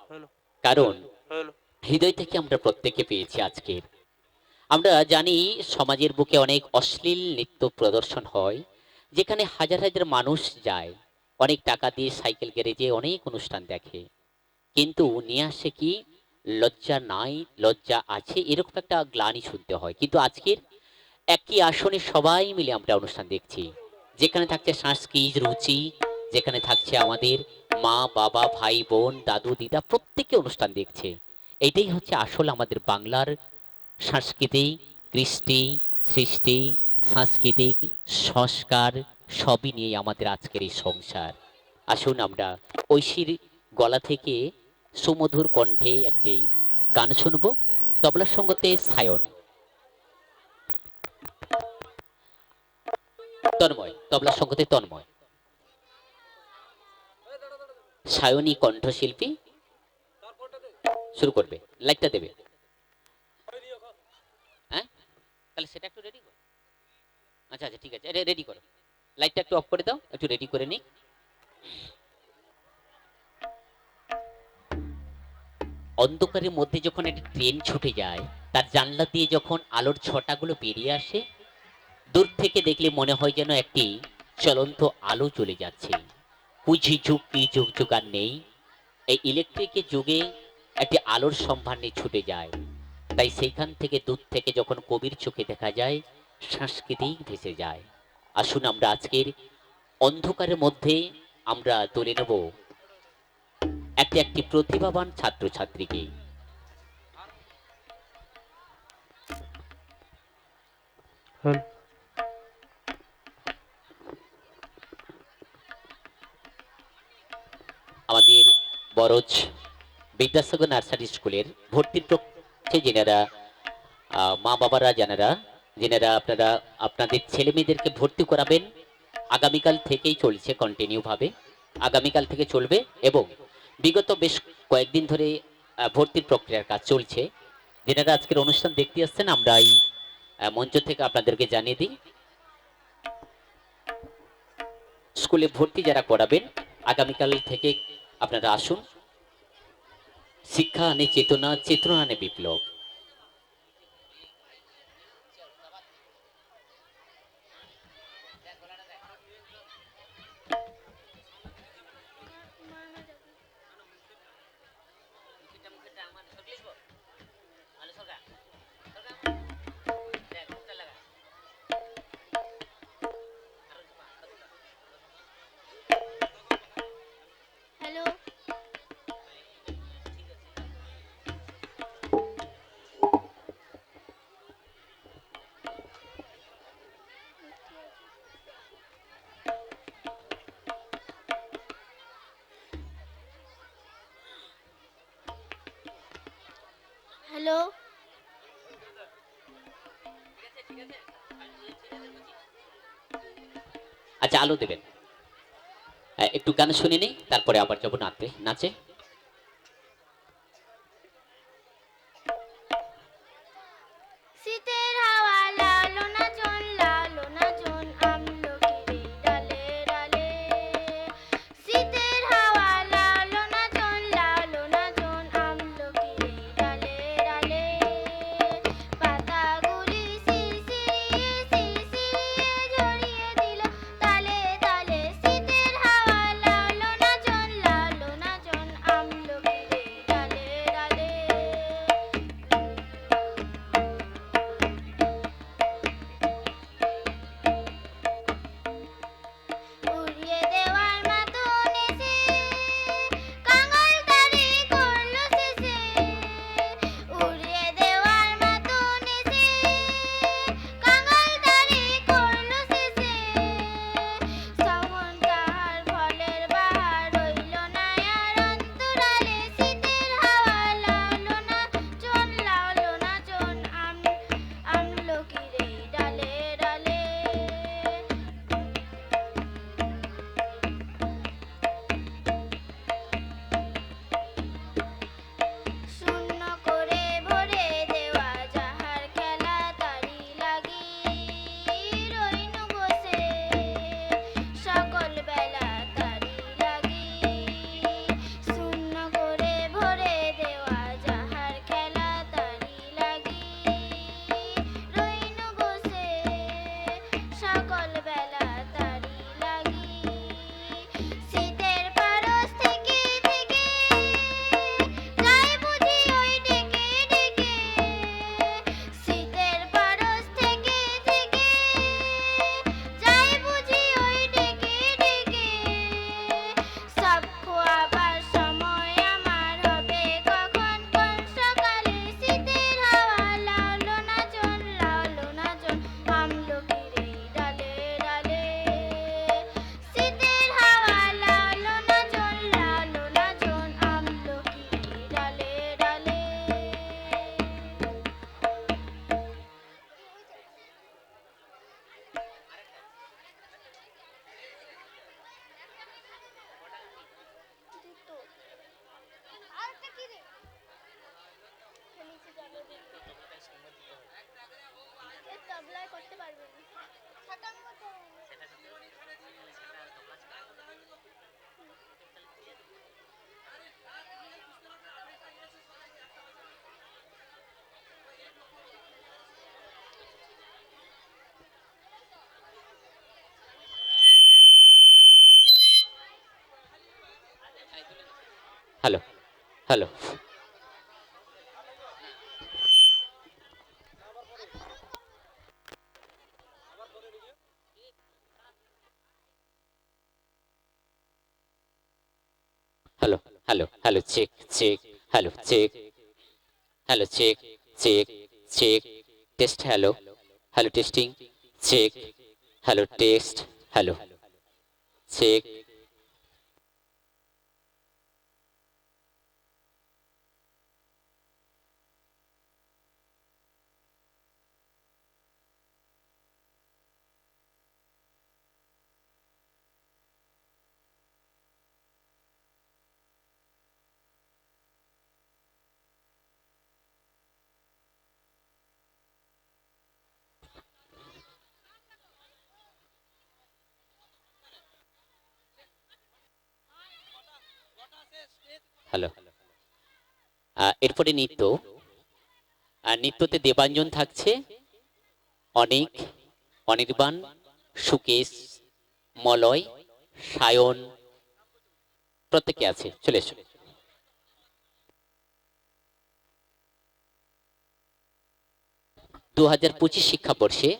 S2: কারণ হৃদয় থেকে আমরা প্রত্যেকে পেয়েছি আজকের। আমরা জানি সমাজের বুকে অনেক অশ্লীল নৃত্য প্রদর্শন হয়, যেখানে হাজার হাজার মানুষ যায়, অনেক টাকা দিয়ে সাইকেল গ্যারেজে অনেক অনুষ্ঠান দেখে, কিন্তু নিয়ে আসে কি লজ্জা নাই, লজ্জা আছে, এরকম একটা গ্লানি শুনতে হয়। কিন্তু আজকের একই আসনে সবাই মিলে আমরা অনুষ্ঠান দেখছি, যেখানে থাকছে সাংস্কৃতিক রুচি, যেখানে থাকছে আমাদের মা বাবা ভাই বোন দাদু দিদা প্রত্যেকে অনুষ্ঠান দেখছে। এটাই হচ্ছে আসল আমাদের বাংলার সংস্কৃতি, কৃষ্টি, সৃষ্টি, সাংস্কৃতিক সংস্কার সবই নিয়ে আমাদের আজকের এই সংসার। আসুন আমরা ঐশীর গলা থেকে সুমধুর কণ্ঠে একটি গান শুনব। তবলার সঙ্গতে সায়ন, তন্ময়, তবলার সঙ্গতে তন্ময়, সায়নী কণ্ঠশিল্পী শুরু করবে। লাইটটা দেবে, হ্যাঁ তাহলে সেটা একটু রেডি করো। আচ্ছা আচ্ছা ঠিক আছে, রেডি করো, লাইটটা একটু অফ করে দাও, একটু রেডি করে নিই। অন্ধকারের মধ্যে যখন একটা ট্রেন ছুটে যায়, তার জানলা দিয়ে যখন আলোর ছটাগুলো বেরিয়ে আসে, দূর থেকে দেখলে মনে হয় যেন একটি চলন্ত আলো চলে যাচ্ছে। কুঝি যুগ কি যুগ যুগ আর নেই, এই ইলেকট্রিকের যুগে একটি আলোর সম্ভার নিয়ে ছুটে যায়। তাই সেইখান থেকে দূর থেকে যখন কবির চোখে দেখা যায়, সাংস্কৃতিক ভেসে যায়। আসুন আমরা আজকের অন্ধকারের মধ্যে আমরা তুলে নেব একটি একটি প্রতিভাবান ছাত্রছাত্রীকে। আমাদের বরজ বিদ্যাসাগর নার্সারি স্কুলের ভর্তির প্রক্রিয়া যেনারা মা বাবারা যেনারা আপনারা আপনাদের ছেলে মেয়েদেরকে ভর্তি করাবেন, আগামীকাল থেকেই চলছে, কন্টিনিউ ভাবে আগামীকাল থেকে চলবে এবং বিগত বেশ কয়েকদিন ধরে ভর্তির প্রক্রিয়ার কাজ চলছে। যেনারা আজকের অনুষ্ঠান দেখতে আসছেন, আমরা এই মঞ্চ থেকে আপনাদেরকে জানিয়ে দিই, স্কুলে ভর্তি যারা করাবেন আগামীকাল থেকে আপনারা আসুন। শিক্ষা আনে চেতনা, চেতনা আনে বিপ্লব।
S3: হ্যালো, হ্যালো,
S2: আচ্ছা আলো দেবেন, একটু গান শুনে নিই, তারপরে আবার যাবো নাচে।
S3: শীতের হাওয়া লালো না জন আমলকির ডালে ডালে। শীতের হাওয়া লালো না জন আমলকির ডালে ডালে। পাতাগুলি শিরশিরিয়ে ঝরিয়ে দিল তালে তালে। শীতের হাওয়া লালো না জন
S2: hello, hello. Hello, hello, hello, check, check, hello, check, hello, check, check, check, test, hello, hello, testing, check, hello, test, hello, check. Hello. এরপরে নৃত্য। আর নৃত্যতে দেবাঞ্জন থাকছে, অনেক, অনির্বাণ, সুকেশ, মলয়, সায়ন, প্রত্যেকে আছে, চলে এসো। দু 2025 শিক্ষাবর্ষে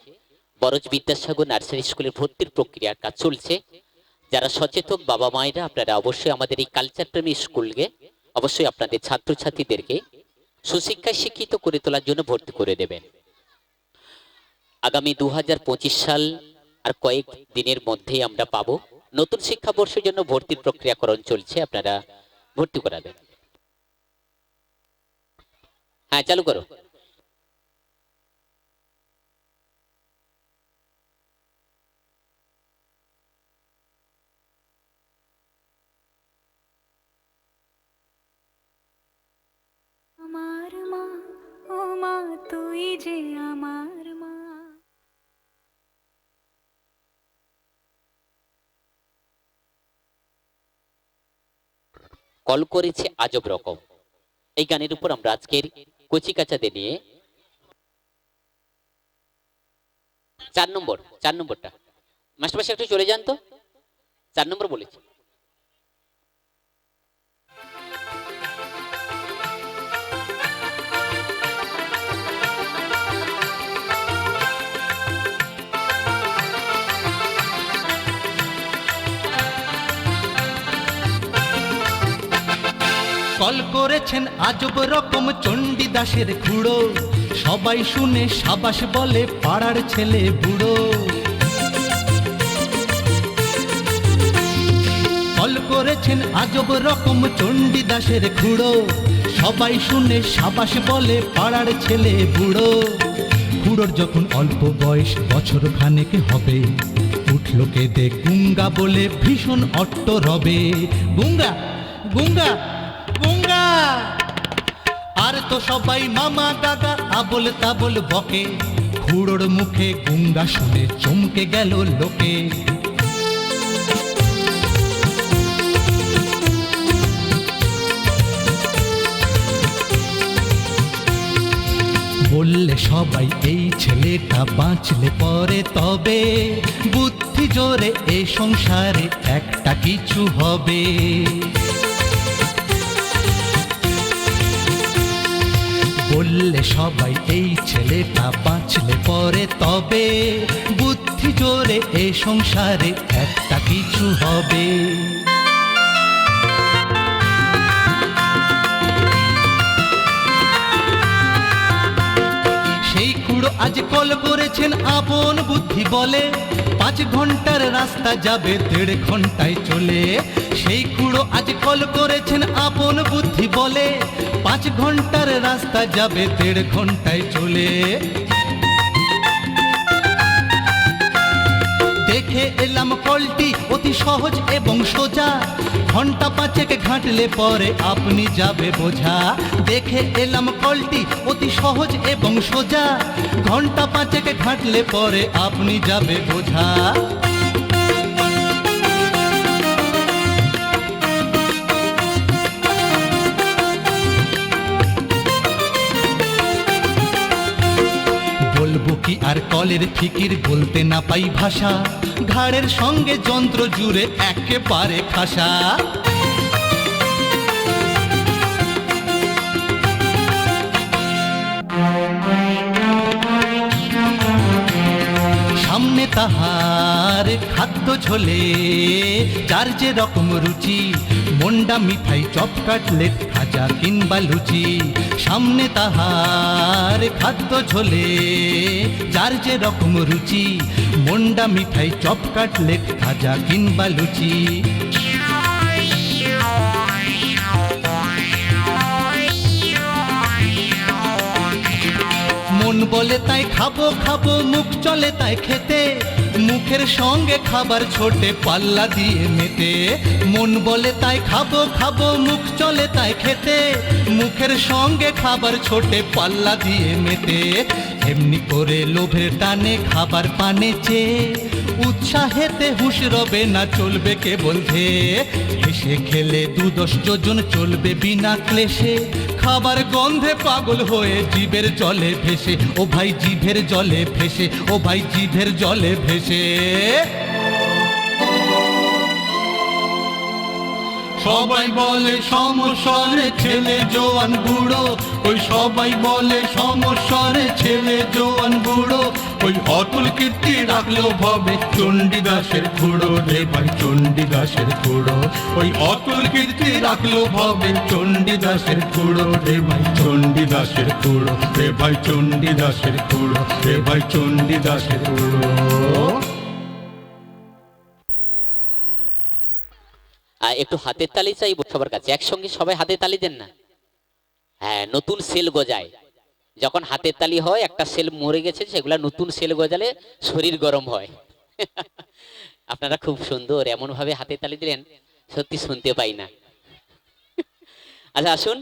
S2: বরজ বিদ্যাসাগর নার্সারি স্কুলের ভর্তির প্রক্রিয়ার কাজ চলছে। যারা সচেতন বাবা মায়েরা, আপনারা অবশ্যই আমাদের এই কালচার প্রেমী স্কুলকে অবশ্যই আপনাদের ছাত্রছাত্রীদেরকে সুশিক্ষায় শিক্ষিত করে তোলার জন্য ভর্তি করে দেবেন। আগামী 2025 সাল আর কয়েক দিনের মধ্যেই আমরা পাবো। নতুন শিক্ষাবর্ষের জন্য ভর্তির প্রক্রিয়াকরণ চলছে, আপনারা ভর্তি করাবেন। হ্যাঁ, চালু করো।
S1: আমার মা, ও মা তুই যে আমার মা।
S2: কল করেছে আজব রকম, এই গানের উপর আমরা আজকের কচিকাচাদের নিয়ে 4 নম্বরটা মাস্টারমশাই একটু চলে যান তো, 4 নম্বর বলেছি।
S12: কল করেছেন আজব রকম চণ্ডীদাসের খুড়ো, সবাই শুনে সাবাস বলে পাড়ার ছেলে বুড়ো। কল করেছেন আজব রকম চণ্ডীদাসের খুড়ো, সবাই শুনে সাবাস বলে পাড়ার ছেলে বুড়ো। খুড়োর যখন অল্প বয়স, বছর খানেক হবে, উঠল কেঁদে গুঙ্গা বলে ভীষণ অট্ট রবে। গুঙ্গা গুঙ্গা গুঙ্গা, আর তো সবাই মামা দাদা আবল তাবল বকে। খুড়োর মুখে গুঙ্গা শুনে চমকে গেল লোকে। বললে সবাই এই ছেলেটা বাঁচলে পরে তবে, বুদ্ধি জোরে এ সংসারে একটা কিছু হবে। বললে সবাই এই ছেলেটা বাঁচলে পরে তবে, বুদ্ধি জোরে এ সংসারে একটা কিছু হবে। সেই খুড়ো আজ কল করেছেন আপন বুদ্ধি বলে, 5 ঘন্টার রাস্তা যাবে 1.5 ঘন্টায় চলে। সেই খুড়ো আজ কল করেছেন আপন বুদ্ধি বলে, 5 ঘন্টার রাস্তা যাবে 1.5 ঘন্টায় চলে। দেখে এলাম কলটি অতি সহজ এবং সোজা, ঘন্টা পাঁচেক ঘাঁটলে পরে আপনি যাবে বোঝা। দেখে এলাম কলটি অতি সহজ এবং সোজা, ঘন্টা পাঁচেক ঘাঁটলে পরে আপনি যাবে বোঝা। বলবো কি আর কলের ফিকির, বলতে না পাই ভাষা, ঘাড়ের সঙ্গে যন্ত্র জুড়ে একেবারে খাসা। সামনে তাহার খাদ্য ঝোলে যার যে রকম রুচি, মন্ডা মিঠাই চপ কাটলেট খাজা কিংবা লুচি। সামনে তাহার খাদ্য ঝোলে যার যে রকম রুচি, মন্ডা মিঠাই চপ কাটলেট খাজা কিংবা লুচি। মন বলে তাই খাবো খাবো, মুখ চলে তাই খেতে, মুখের সঙ্গে খাবার ছোটে পাল্লা দিয়ে মেতে। মন বলে তাই খাবো খাবো, মুখ চলে তাই খেতে, মুখের সঙ্গে খাবার ছোটে পাল্লা দিয়ে মেতে। এমনি করে লোভের টানে খাবার পানে চেয়ে, উৎসাহেতে হুঁশ রবে না, চলবে কেবল ধেয়ে। হেসে খেলে 2-10 যোজন চলবে বিনা ক্লেশে, খাবার গন্ধে পাগল হয়ে জিভের জলে ভেসে। ও ভাই জিভের জলে ভেসে, ও ভাই জিভের জলে ভেসে। সবাই বলে সমস্বরে ছেলে জোয়ান বুড়ো, ওই সবাই বলে সমস্বরে ছেলে জোয়ান বুড়ো। ওই অতুল কীর্তি রাখলো ভবে চণ্ডীদাসের খুড়ো রে ভাই, চণ্ডীদাসের খুড়ো। ওই অতুল কীর্তি রাখলো ভবে চণ্ডীদাসের খুড়ো রে ভাই, চণ্ডীদাসের খুড়ো রে ভাই, চণ্ডীদাসের খুড়ো রে ভাই, চণ্ডীদাসের খুড়ো।
S2: একটু হাতের তালি চাইব সবার কাছে, একসঙ্গে সবাই হাতের তালি দেন না। হ্যাঁ, নতুন সেল গজায় যখন হাতের তালি হয়, একটা সেল মরে গেছে, সেগুলা নতুন সেল গজালে শরীর গরম হয়। আপনারা খুব সুন্দর এমন ভাবে হাতের তালি দিলেন, সত্যি শুনতে পাই না। আচ্ছা আসুন,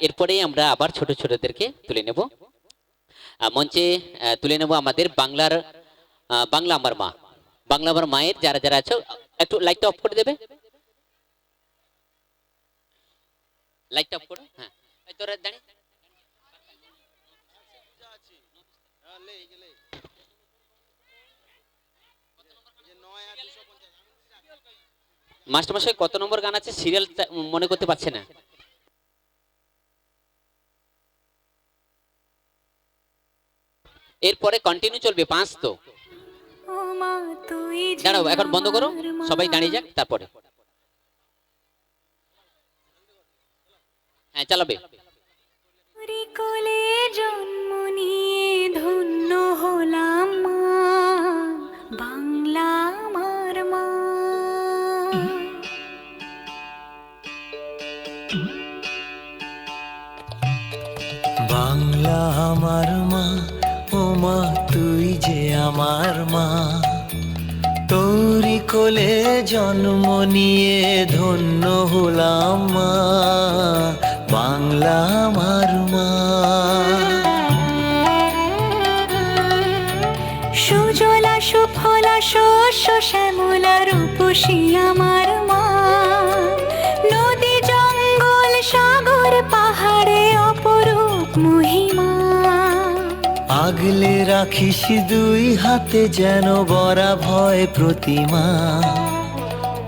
S2: এরপরে আমরা আবার ছোট ছোটদেরকে তুলে নেব মঞ্চে। তুলে নেব আমাদের বাংলা আমার মা, বাংলা আমার মায়ের যারা যারা আছে, একটু লাইটটা অফ করে দেবে, লাইটটা অফ করো। হ্যাঁ, তোরা দাঁড়িয়ে মাস্টারমশাই কত নম্বর গান আছে সিরিয়াল মনে করতে পারছে না। এরপরে কন্টিনিউ চলবে 5 তো। দাঁড়াও, এখন বন্ধ করো, সবাই দাঁড়িয়ে যাক, তারপরে হ্যাঁ চালাবে।
S1: কোলে জন্ম নিয়ে ধন্য হলাম মা, বাংলা আমার মা।
S13: বাংলা আমার মা, ও মা তুই যে আমার মা। তোরি কোলে জন্ম নিয়ে ধন্য হলাম মা, বাংলা আমার মা।
S1: সুজলা সুফলা শস্য শ্যামলা রূপসী আমার মা, নদী জঙ্গল সাগর পাহাড়ে অপরূপ মহিমা।
S13: আগলে রাখিস দুই হাতে যেন বরা ভয় প্রতিমা।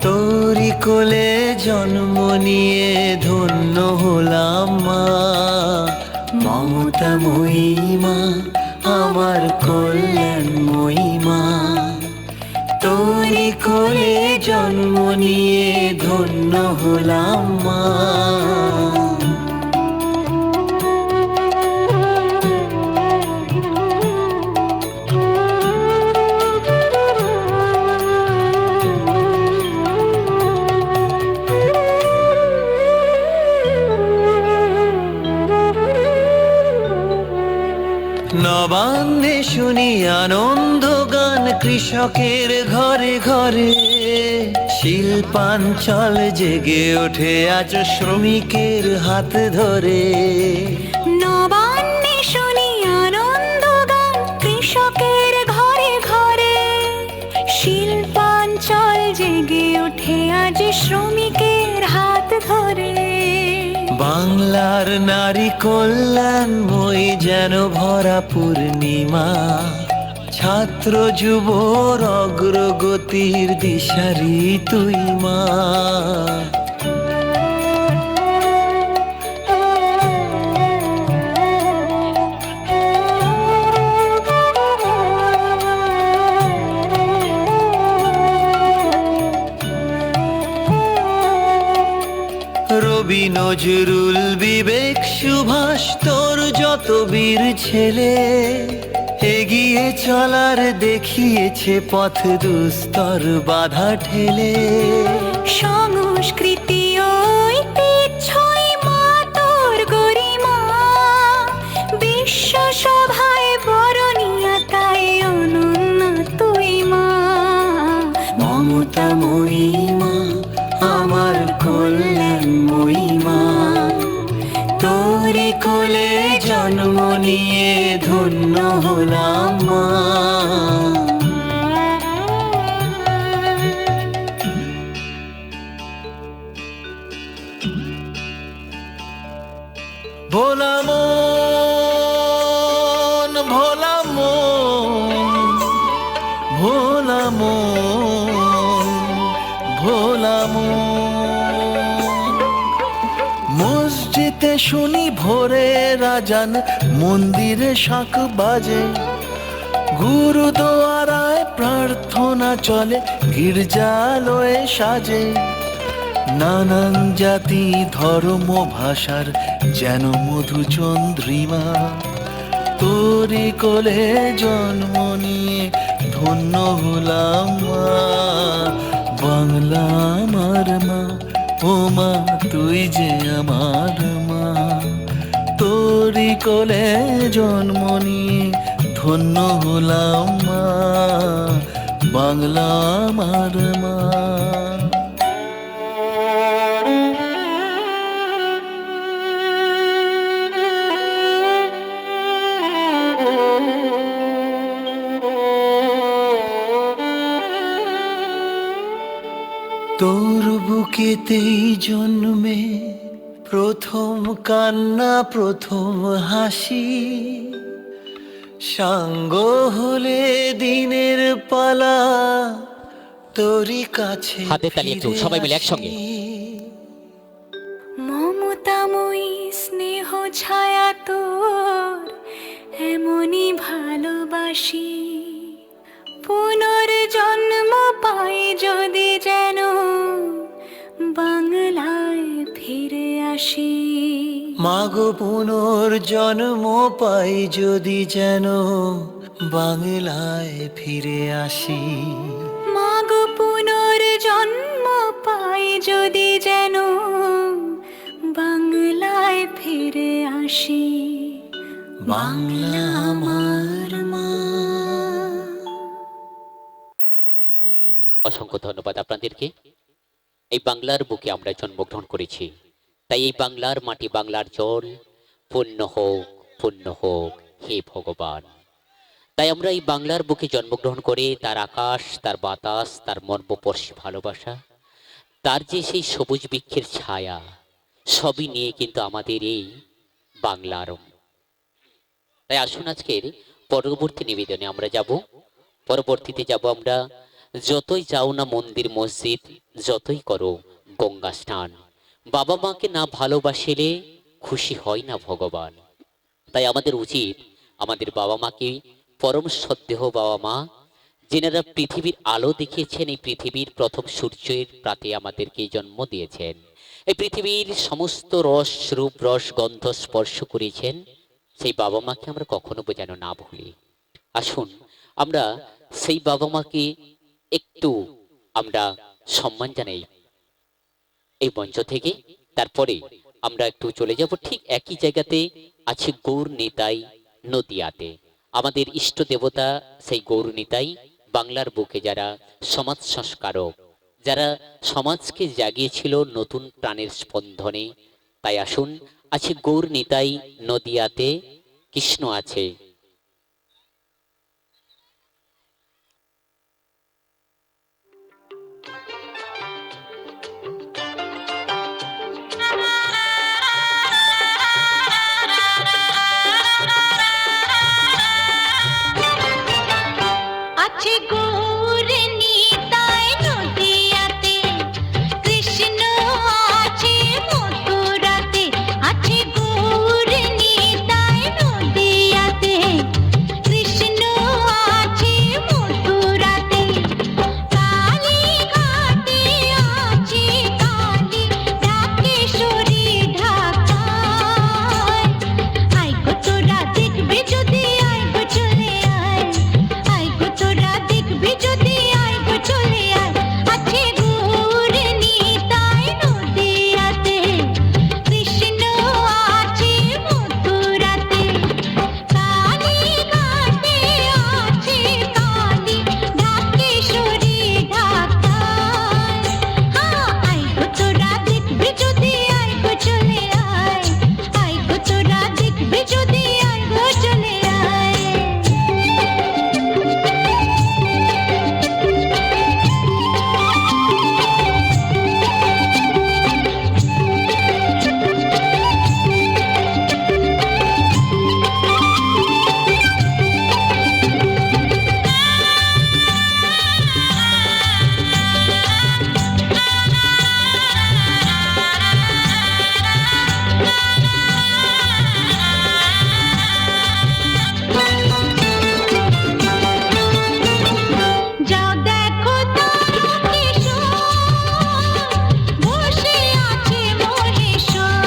S13: তোরি কোলে জন্ম নিয়ে ধন্য হলাম মা, মমতাময়ী মা, আমার কল্যাণময়ী মা। তোরি কোলে জন্ম নিয়ে ধন্য হলাম মা। নবান্নে শুনি আনন্দ গান কৃষকের ঘরে ঘরে, শিল্পাঞ্চল জেগে ওঠে আজ শ্রমিকের হাত ধরে।
S1: নবান্নে শুনি আনন্দ গান কৃষকের ঘরে ঘরে, শিল্পাঞ্চল জেগে ওঠে আজ শ্রমিকের হাত ধরে।
S13: বাংলার নারী কল্যাণময়ী যেন ভরা পূর্ণিমা, ছাত্র যুবর অগ্রগতির দিশারি তুই মা। রবি নজরুল বিবেক সুভাষ তোর যত বীর ছেলে, এগিয়ে চলার দেখিয়েছে পথ দুস্তর বাধা ঠেলে।
S1: সংস্কৃতি ঐতিহ্যই মা তোর গরিমা, বিশ্ব সভায় বরণীয়া তাই অনন্য তুই মা।
S13: মমতাময়ী মা আমার কল্যাণময়ী মা, তোরে কোলে জন্ম নিয়ে ধন্য হলাম মা। ভোলা মন ভোলা মন ভোলা মন ভোলা মন, মসজিদে শুনি ভোরে রাজান, মন্দিরে শাঁখ বাজে, গুরুদুয়ারায় প্রার্থনা চলে, গির্জালয়ে সাজে। নানান জাতি ধর্ম ভাষার যেন মধুচন্দ্রিমা, তোরি কোলে জন্ম নিয়ে ধন্য হলাম মা। বাংলা আমার মা, ও মা তুই যে আমার মা, তোরি কোলে জন্ম নিয়ে ধন্য হলাম মা। বাংলা আমার মা। তোর বুকেতেই জন্মে প্রথম কান্না প্রথম হাসি, সাঙ্গ হলে দিনের পালা তোরই কাছে
S2: হাতে তালি একটু সবাই মিলে একসঙ্গে।
S1: মমতাময়ী স্নেহ ছায়া তোর এমনই ভালোবাসি, পুনর্জন্ম পাই যদি যেন বাংলায় ফিরে আসি।
S13: মাগো পুনর্জন্ম পাই যদি যেন বাংলায় ফিরে আসি।
S1: মাগো পুনর্জন্ম পাই যদি যেন বাংলায় ফিরে আসি। বাংলা আমার মা।
S2: অসংখ্য ধন্যবাদ আপনাদেরকে। এই বাংলার বুকে আমরা জন্মগ্রহণ করেছি, তাই এই বাংলার মাটি বাংলার জল পুণ্য হোক হে ভগবান। তাই আমরা এই বাংলার বুকে জন্মগ্রহণ করে তার আকাশ, তার বাতাস, তার মর্মস্পর্শী ভালোবাসা, তার যে সেই সবুজ বৃক্ষের ছায়া, সবই নিয়ে কিন্তু আমাদের এই বাংলার। তাই আসুন আজকের পরবর্তী নিবেদনে আমরা যাব। পরবর্তীতে যাব আমরা, যতই যাও না মন্দির মসজিদ, যতই করো গঙ্গা স্নান, বাবা মাকে না ভালোবাসিলে খুশি হয় না ভগবান। তাই আমাদের উচিত আমাদের বাবা মাকে, পরম শ্রদ্ধেয় বাবা মা, যেনারা পৃথিবীর আলো দেখিয়েছেন, এই পৃথিবীর প্রথম সূর্যের প্রাতে আমাদেরকে জন্ম দিয়েছেন, এই পৃথিবীর সমস্ত রস রূপ রস গন্ধ স্পর্শ করেছেন, সেই বাবা মাকে আমরা কখনো যেন না ভুলি। আসুন আমরা সেই বাবা মাকে একটু আমরা সম্মান জানাই এই মঞ্চ থেকে। তারপরে আমরা একটু চলে যাব ঠিক একই জায়গাতে আছে গৌর নিতাই নদিয়াতে। আমাদের ইষ্ট দেবতা সেই গৌরনীতাই বাংলার বুকে যারা সমাজ সংস্কারক, যারা সমাজকে জাগিয়েছিল নতুন প্রাণের স্পন্দনে। তাই আসুন, আছে গৌরনীতাই নদিয়াতে, কৃষ্ণ আছে।
S1: আছে গৌর নিতাই নদিয়াতে, কৃষ্ণ আছে মথুরাতে। আছে গৌর নিতাই নদিয়াতে, কৃষ্ণ আছে মথুরাতে। কালী ঘাটে আছে কালী, ঢাকেশ্বরী ঢাকায়। আয় গো তোরা দেখবে যদি, আয় গো চলে আয়। আয় গো তোরা দেখবি যদি, আয় গো চলে আয়। আছে গৌর নিতাই নদিয়াতে, কৃষ্ণ আছে মথুরাতে। কালী ঘাটে আছে কালী, ঢাকেশ্বরী ঢাকায়। আয় গো তোরা দেখবি যদি, আয় গো চলে আয়। আয় গো তোরা দেখবি যদি, আয় গো চলে আয়। যাও দেখো তারকেশ্বর, বসে আছে মহেশ্বর।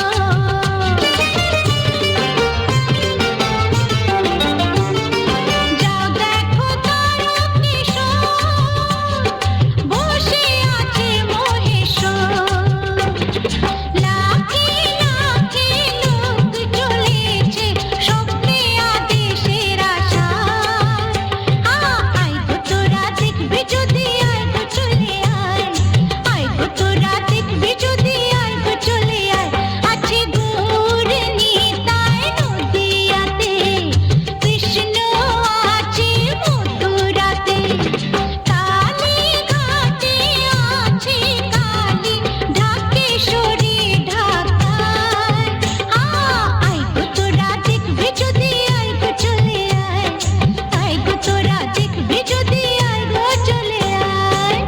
S1: যাও দেখো তারকেশ্বর, বসে আছে মহেশ্বর। লাখে লাখে লোক চলেছে স্বপ্নে আদেশের আশায়। আয় গো তোরা দেখবি যদি, আয় গো চলে আয়। আয় গো তোরা দেখবি যদি, আয় গো চলে আয়। আছে গৌর নিতাই নদিয়াতে, কৃষ্ণ আছে মথুরাতে। কালী ঘাটে আছে কালী, ঢাকেশ্বরী ঢাকায়। আয় গো তোরা দেখবি যদি, আয় গো চলে আয়। আয় গো তোরা দেখবি যদি, আয় গো চলে আয়।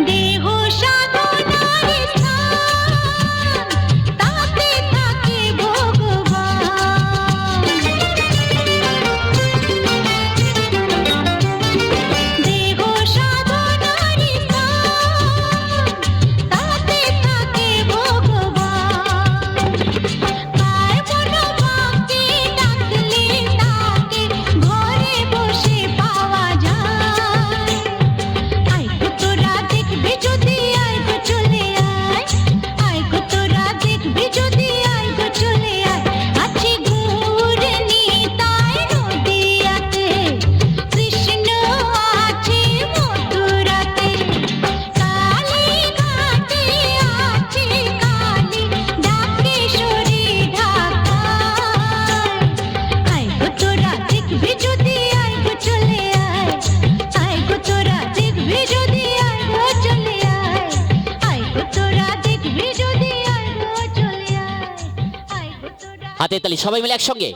S1: দেহ সাধনার স্থান, তাতে থাকে ভগবান। দেহ সাধনার স্থান, তাতে থাকে ভগবান। কার মনো ভক্তি ডাকলে তাকে ঘরে বসে পাওয়া যায়। আয় গো তোরা দেখবি যদি, আয় গো চলে আয়। আয় গো তোরা দেখবি যদি, আয় গো চলে আয়। আছে গৌর নিতাই নদিয়াতে, কৃষ্ণ আছে মথুরাতে। কালী ঘাটে আছে কালী, ঢাকেশ্বরী ঢাকায়। আয় গো তোরা দেখবি যদি, আয় গো চলে আয়। আয় গো তোরা দেখবি যদি, আয় গো চলে আয়। আয় গো তোরা দেখবি যদি, আয় গো চলে আয়। আয় গো তোরা
S2: হাতে তালি সবাই মিলে একসঙ্গে।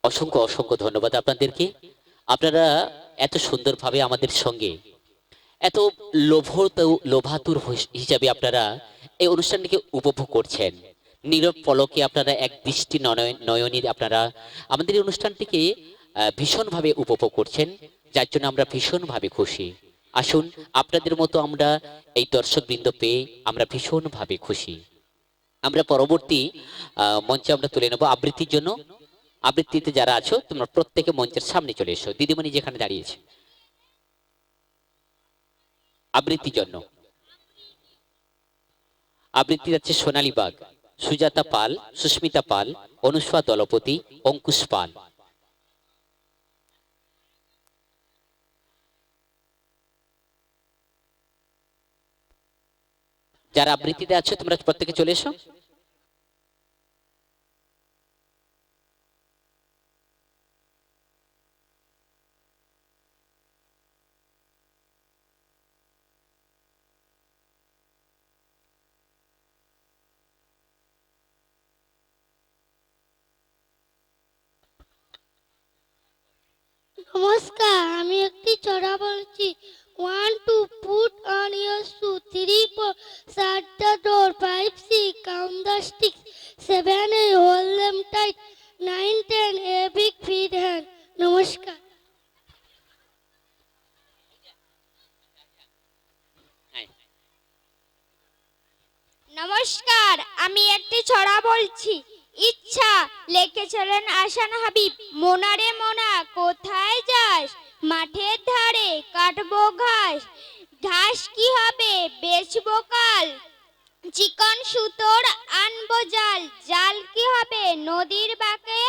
S2: অসংখ্য অসংখ্য ধন্যবাদ আপনাদেরকে। আপনারা এত সুন্দরভাবে আমাদের সঙ্গে, এত লোভাতুর হিসাবে আপনারা এই অনুষ্ঠানটিকে উপভোগ করছেন। নীরব পলকে আপনারা এক দৃষ্টি নয়নের আপনারা আমাদের এই অনুষ্ঠানটিকে ভীষণভাবে উপভোগ করছেন, যার জন্য আমরা ভীষণভাবে খুশি। আসুন, আপনাদের মতো আমরা এই দর্শকবৃন্দ পেয়ে আমরা ভীষণভাবে খুশি। আমরা পরবর্তী মঞ্চে আমরা তুলে নেব আবৃত্তির জন্য। আবৃত্তিতে যারা আছো তোমরা প্রত্যেকে মঞ্চের সামনে চলে এসো। দিদিমণি যেখানে দাঁড়িয়েছে আবৃত্তির জন্য। আবৃত্তি যাচ্ছে সোনালী বাগ, সুজাতা পাল, সুস্মিতা পাল, অনুষ্কা দলপতি, অঙ্কুশ পাল। যারা আবৃত্তিতে আছো তোমরা প্রত্যেকে চলে এসো।
S3: নমস্কার, আমি একটি ছড়া বলছি। 1 2 put on your shoe, 3 4 shut the door, 5 6 count the sticks, 7 8 hold them tight, 9 10 a big feed hand. নমস্কার।
S4: নমস্কার, আমি একটি ছড়া বলছি। ইচ্ছা, লিখেছিলেন আসান হাবিব। মোনারে মোনা কোথায় যাস, মাঠের ধারে কাটবো ঘাস, ঘাস কি হবে বেচবো কাল, চিকন সুতোর আনবো জাল, জাল কি হবে নদীর বাঁকে,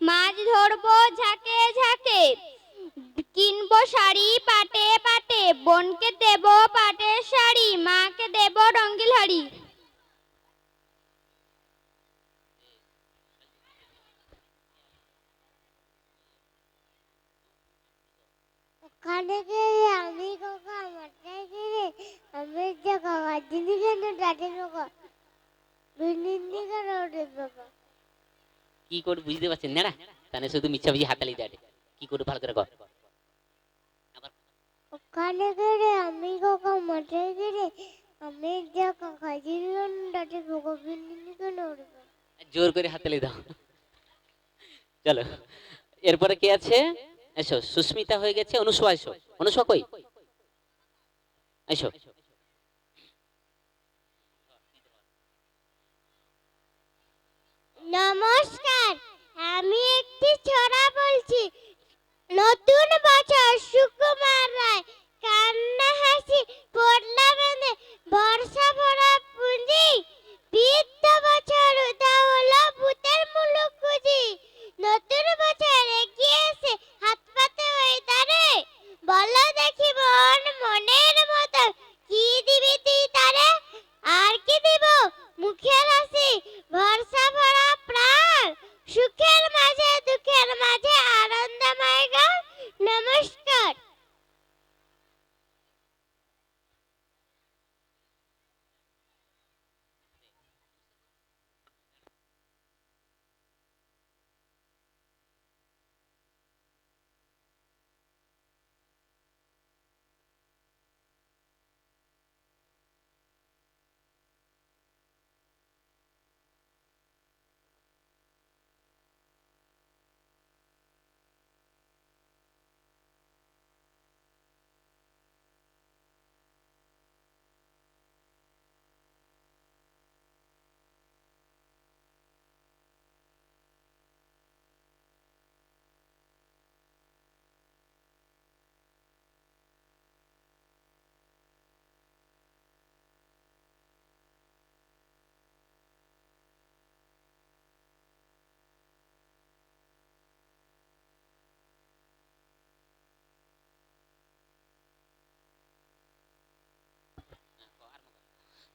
S4: মাছ ধরবো ঝাঁকে ঝাঁকে, কিনবো শাড়ি পাটে পাটে, বোনকে দেবো পাটের শাড়ি, মাকে দেবো রঙ্গিল হাড়ি।
S3: ওখানে গেলে আমি কাকা মাথায় গেলে আমি যে কাকা দিদি কেন ডাটে কাকা বিনিন্দি কেন ওঠে বাবা।
S2: কি করে বুঝতে পারছেন না? তাহলে শুধু মিচ্ছামিছি হাতালি দেয়। কি করে ভালো করে কর।
S3: ওখানে গেলে আমি কাকা মাথায় গেলে আমি যে কাকা দিদি কেন ডাটে কাকা বিনিন্দি কেন ওঠে বাবা।
S2: জোর করে হাতালি দাও। চলো, এরপরে কে আছে? এসো, সুস্মিতা হয়ে গেছে। অনুষ্কা এসো। অনুষ্কা কই? এসো।
S3: নমস্কার, আমি একটি ছড়া বলছি। নতুন বছর সুকুমার রায়, কান্না হাসি পড়লা বেঁধে, বর্ষা ভরা পুঁজি, বৃদ্ধ বছর উদা হলো ভূতের মুলুক খুঁজি। নতুন বছর এগিয়ে এসে হাত পাতে হয়ে দাঁড়ে, বলো দেখি মন মনের মতো কি দিবি তুই তারে, আর কি দিব মুখের হাসি, ভরসা ভরা প্রাণ, সুখের মাঝে দুঃখের মাঝে আনন্দময় গান। নমস্কার।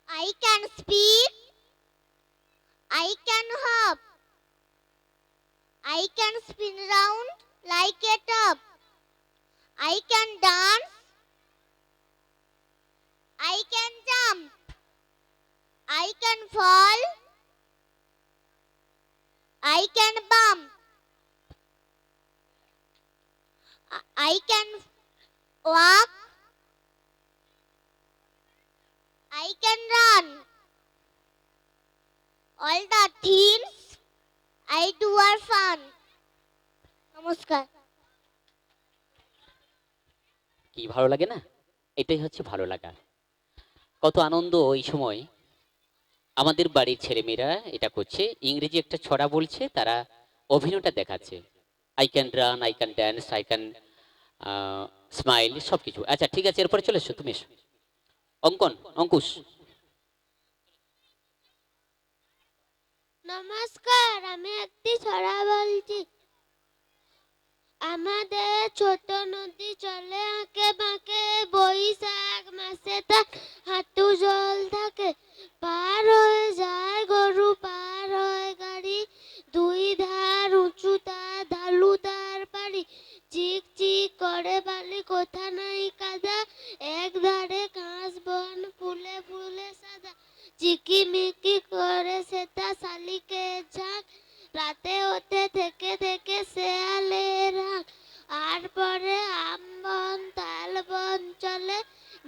S3: I can speak, I can hop, I can spin round like a top, I can dance, I can jump, I can fall, I can bump, I can walk, I can run. All the things I do are fun. নমস্কার।
S2: কি ভালো লাগে না? এটাই হচ্ছে ভালো লাগা। কত আনন্দ ওই সময়। আমাদের বাড়ির ছেলেমেয়েরা এটা করছে, ইংরেজি একটা ছড়া বলছে, তারা অভিনয়টা দেখাচ্ছে। I can run, I can dance, I can smile, সব কিছু। আচ্ছা ঠিক আছে, এরপরে চলে এসো, তুমি এসো। অঙ্কন, অঙ্কুশ।
S3: নমস্কার, আমি একটি ছড়া বলছি। আমাদের ছোট নদী চলে আঁকে বাঁকে, বৈশাখ মাসে তার হাঁটু জল থাকে। পার হয়ে যায় গরু, পার হয় গাড়ি, দুই ধার উঁচু তার, ঢালু তার পাড়ি। চিক চিক করে বালি, কোথা নাই কাদা, এক ধারে ঘাস বন ফুলে ফুলে সাদা। চিকিমিকি করে সেটা শালিকের ঝাঁক, রাতে ওঠে থেকে থেকে শেয়ালের হাঁক। আর পরে আম বন তাল বন চলে,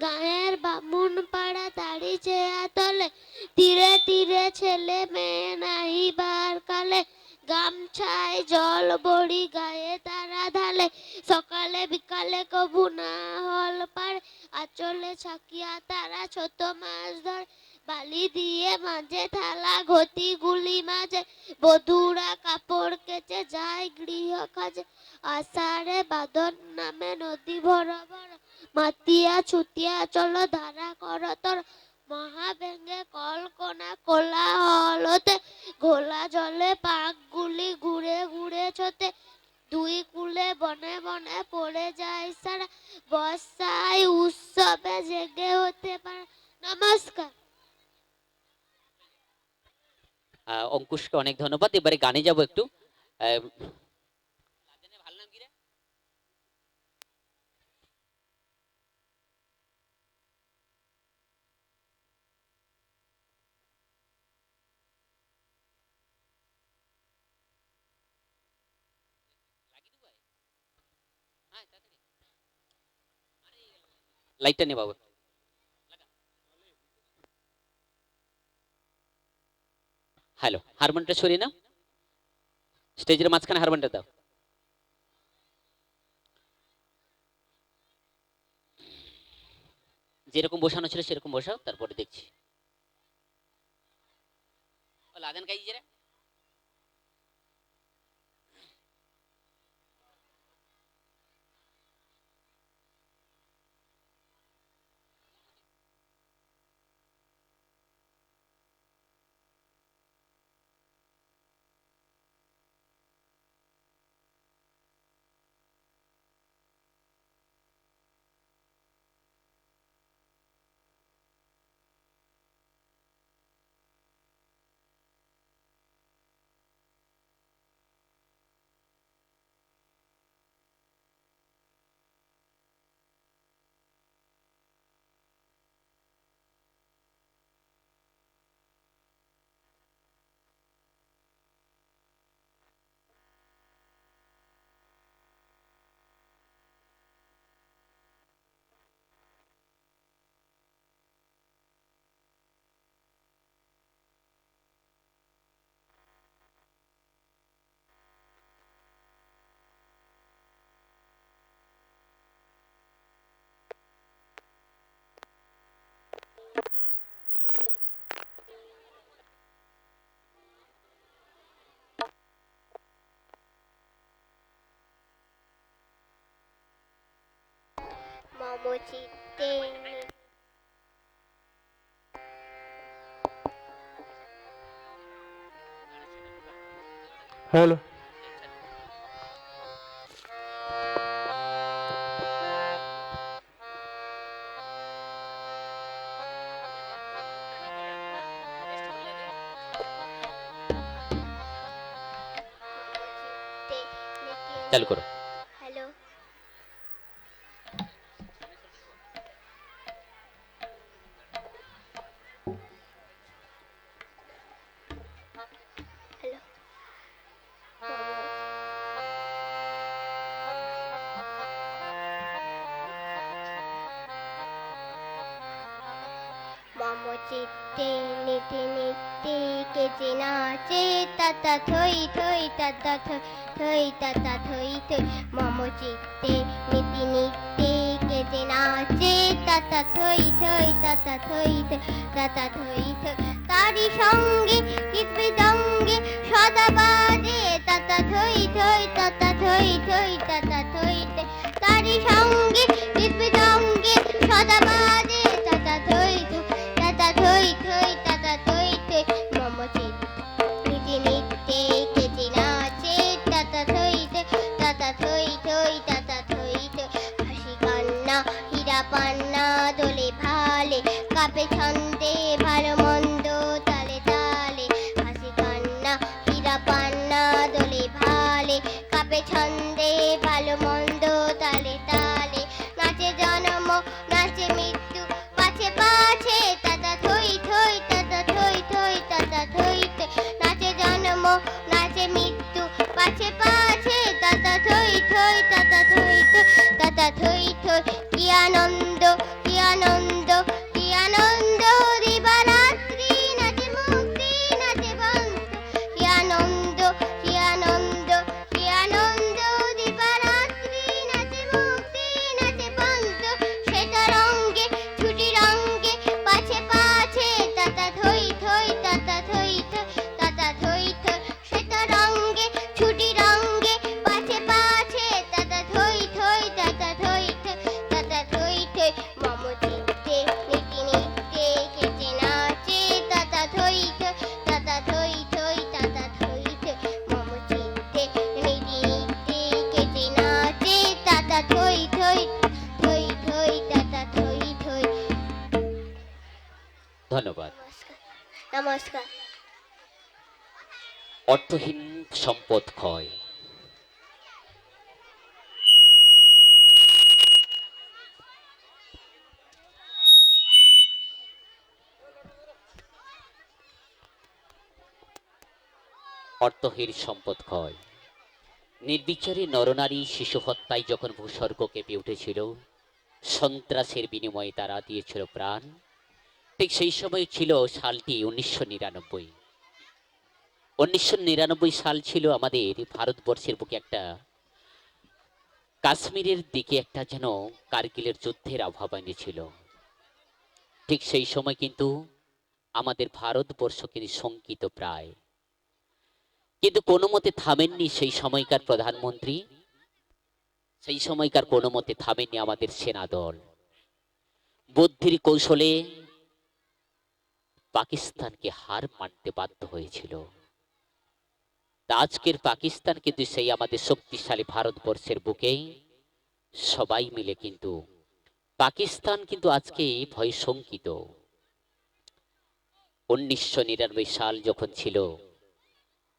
S3: গায়ের বামুন পাড়া দাড়ি চেয়া তলে। তীরে তীরে ছেলে মেয়ে নাহিবার কালে, গামছায় জল বড়ি গায়ে তারা ঢালে। সকালে বিকালে কবু না হল পারে, আঁচলে ছাকিয়া তারা ছোট মাছ ধরে। বালি দিয়ে মাঝে থালা ঘটি গুলি মাঝে, বধুরা কাপড় কেচে যায় গৃহ কাজে। আষাঢ়ে বাদন নামে নদী ভর ভর, মাতিয়া ছুটিয়া চলো ধারা কর তর। মহা ভেঙ্গে কলকনা কোলা হলতে, ঘোলা জলে পাক গুলি ঘুরে ঘুরে ছোটে। দুই কুলে বনে বনে পড়ে যায় সারা, বর্ষায় উৎসবে জেগে হতে পারে। নমস্কার।
S2: অঙ্কুশকে অনেক ধন্যবাদ। এবারে গানে যাব একটু। লাইটটা নে বাবু। হ্যালো, হারমোনিয়ামটা সরিয়ে নাও, স্টেজের মাঝখানে হারমোনিয়ামটা দাও। যেরকম বসানো ছিল সেরকম বসাও, তারপরে দেখছি। লাদেন গাইছে রে।
S3: মমচিত্তে
S9: হ্যালো।
S2: চালু করো।
S3: Hello, hello. মমচিত্তে নীতি নীতি কেচে নাচে, তাতা থই থই তাতা থই থই তাতা থই থই। মমচিত্তে নীতি নীতি কেচে নাচে, তাতা তাতা থই থই তাতা থই থই তাতা থই থই তারি সঙ্গে কীর্তনঙ্গে সদা বাজে তাতা থই থই তাতা থই থই তাতা থই থই তারি সঙ্গে কীর্তনঙ্গে সদা বাজে তাতা থই থই তাতা থই থই তাতা থই থই মম চিত্তে নিত্যে কেটে নাচে তাতা থই থই তাতা থই থই তাতা থই থই হাসি কান্না হীরা পান্না দোলে ভালে কাপে ছন্দে ভালো মন্দ তালে তালে হাসি কান্না হীরা পান্না দোলে ভালে কাপে ছন্দে ভালো মন্দ তালে তালে নাচে জন্ম নাচে মৃত্যু পাছে পাছে তাতা থই থই তাতা থই থই তাতা থই থই নাচে জন্ম নাচে মৃত্যু পাছে পাছে তাতা থই থই তাতা থই থই তাতা থই থই কি আনন্দ কি আনন্দ কি আনন্দ দিবারাত্রি নাচে মুক্তি নাচে বন্ত কি আনন্দ কি আনন্দ কি আনন্দ দিবারাত্রি নাচে মুক্তি নাচে বন্ত সেটা রঙ্গে ছুটি রঙ্গে পাছে পাছে তাতা থই থই তাতা থই থই তাতা থই থই সেটা রঙ্গে ছুটি রঙ্গে পাছে পাছে তাতা থই থই তাতা থই থই তাতা থই থই মম চিত্তে নীতি নিত্যে কেটে নাচে তাতা থই থই তাতা থই থই তাতা থই থই মম চিত্তে নীতি নিত্যে কেটে নাচে তাতা থই থই থই থই তাতা থই থই
S2: ধন্যবাদ।
S3: নমস্কার।
S2: অর্থহীন সম্পদ ক্ষয়। অর্থহীন সম্পদ ক্ষয়। নির্বিচারে নরনারী শিশু হত্যায় যখন ভূস্বর্গ কেঁপে উঠেছিল, সন্ত্রাসের বিনিময়ে তারা দিয়েছিল প্রাণ, ঠিক সেই সময় ছিল সালটি 1999। 1999 সাল ছিল আমাদের ভারতবর্ষের বুকে একটা কাশ্মীরের দিকে একটা যেন কারগিলের যুদ্ধের আবহাওয়া এনেছিল। ঠিক সেই সময় কিন্তু আমাদের ভারতবর্ষ কিন্তু শঙ্কিত প্রায়, কিন্তু কোনো মতে থামেননি সেই সময়কার প্রধানমন্ত্রী, সেই সময়কার কোনো মতে থামেননি আমাদের সেনা দল। বুদ্ধির কৌশলে পাকিস্তানকে হার মানতে বাধ্য হয়েছিল। আজকের পাকিস্তান কিন্তু সেই আমাদের শক্তিশালী ভারতবর্ষের বুকেই সবাই মিলে কিন্তু পাকিস্তান কিন্তু আজকে ভয় শঙ্কিত। 1999 সাল যখন ছিল,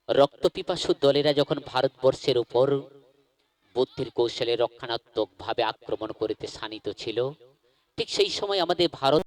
S2: রক্তপিপাসু দলেরা যখন ভারতবর্ষের উপর বুদ্ধির কৌশলে রক্ষণাত্মক ভাবে আক্রমণ করিতে শানিত ছিল, ঠিক সেই সময় আমাদের ভারত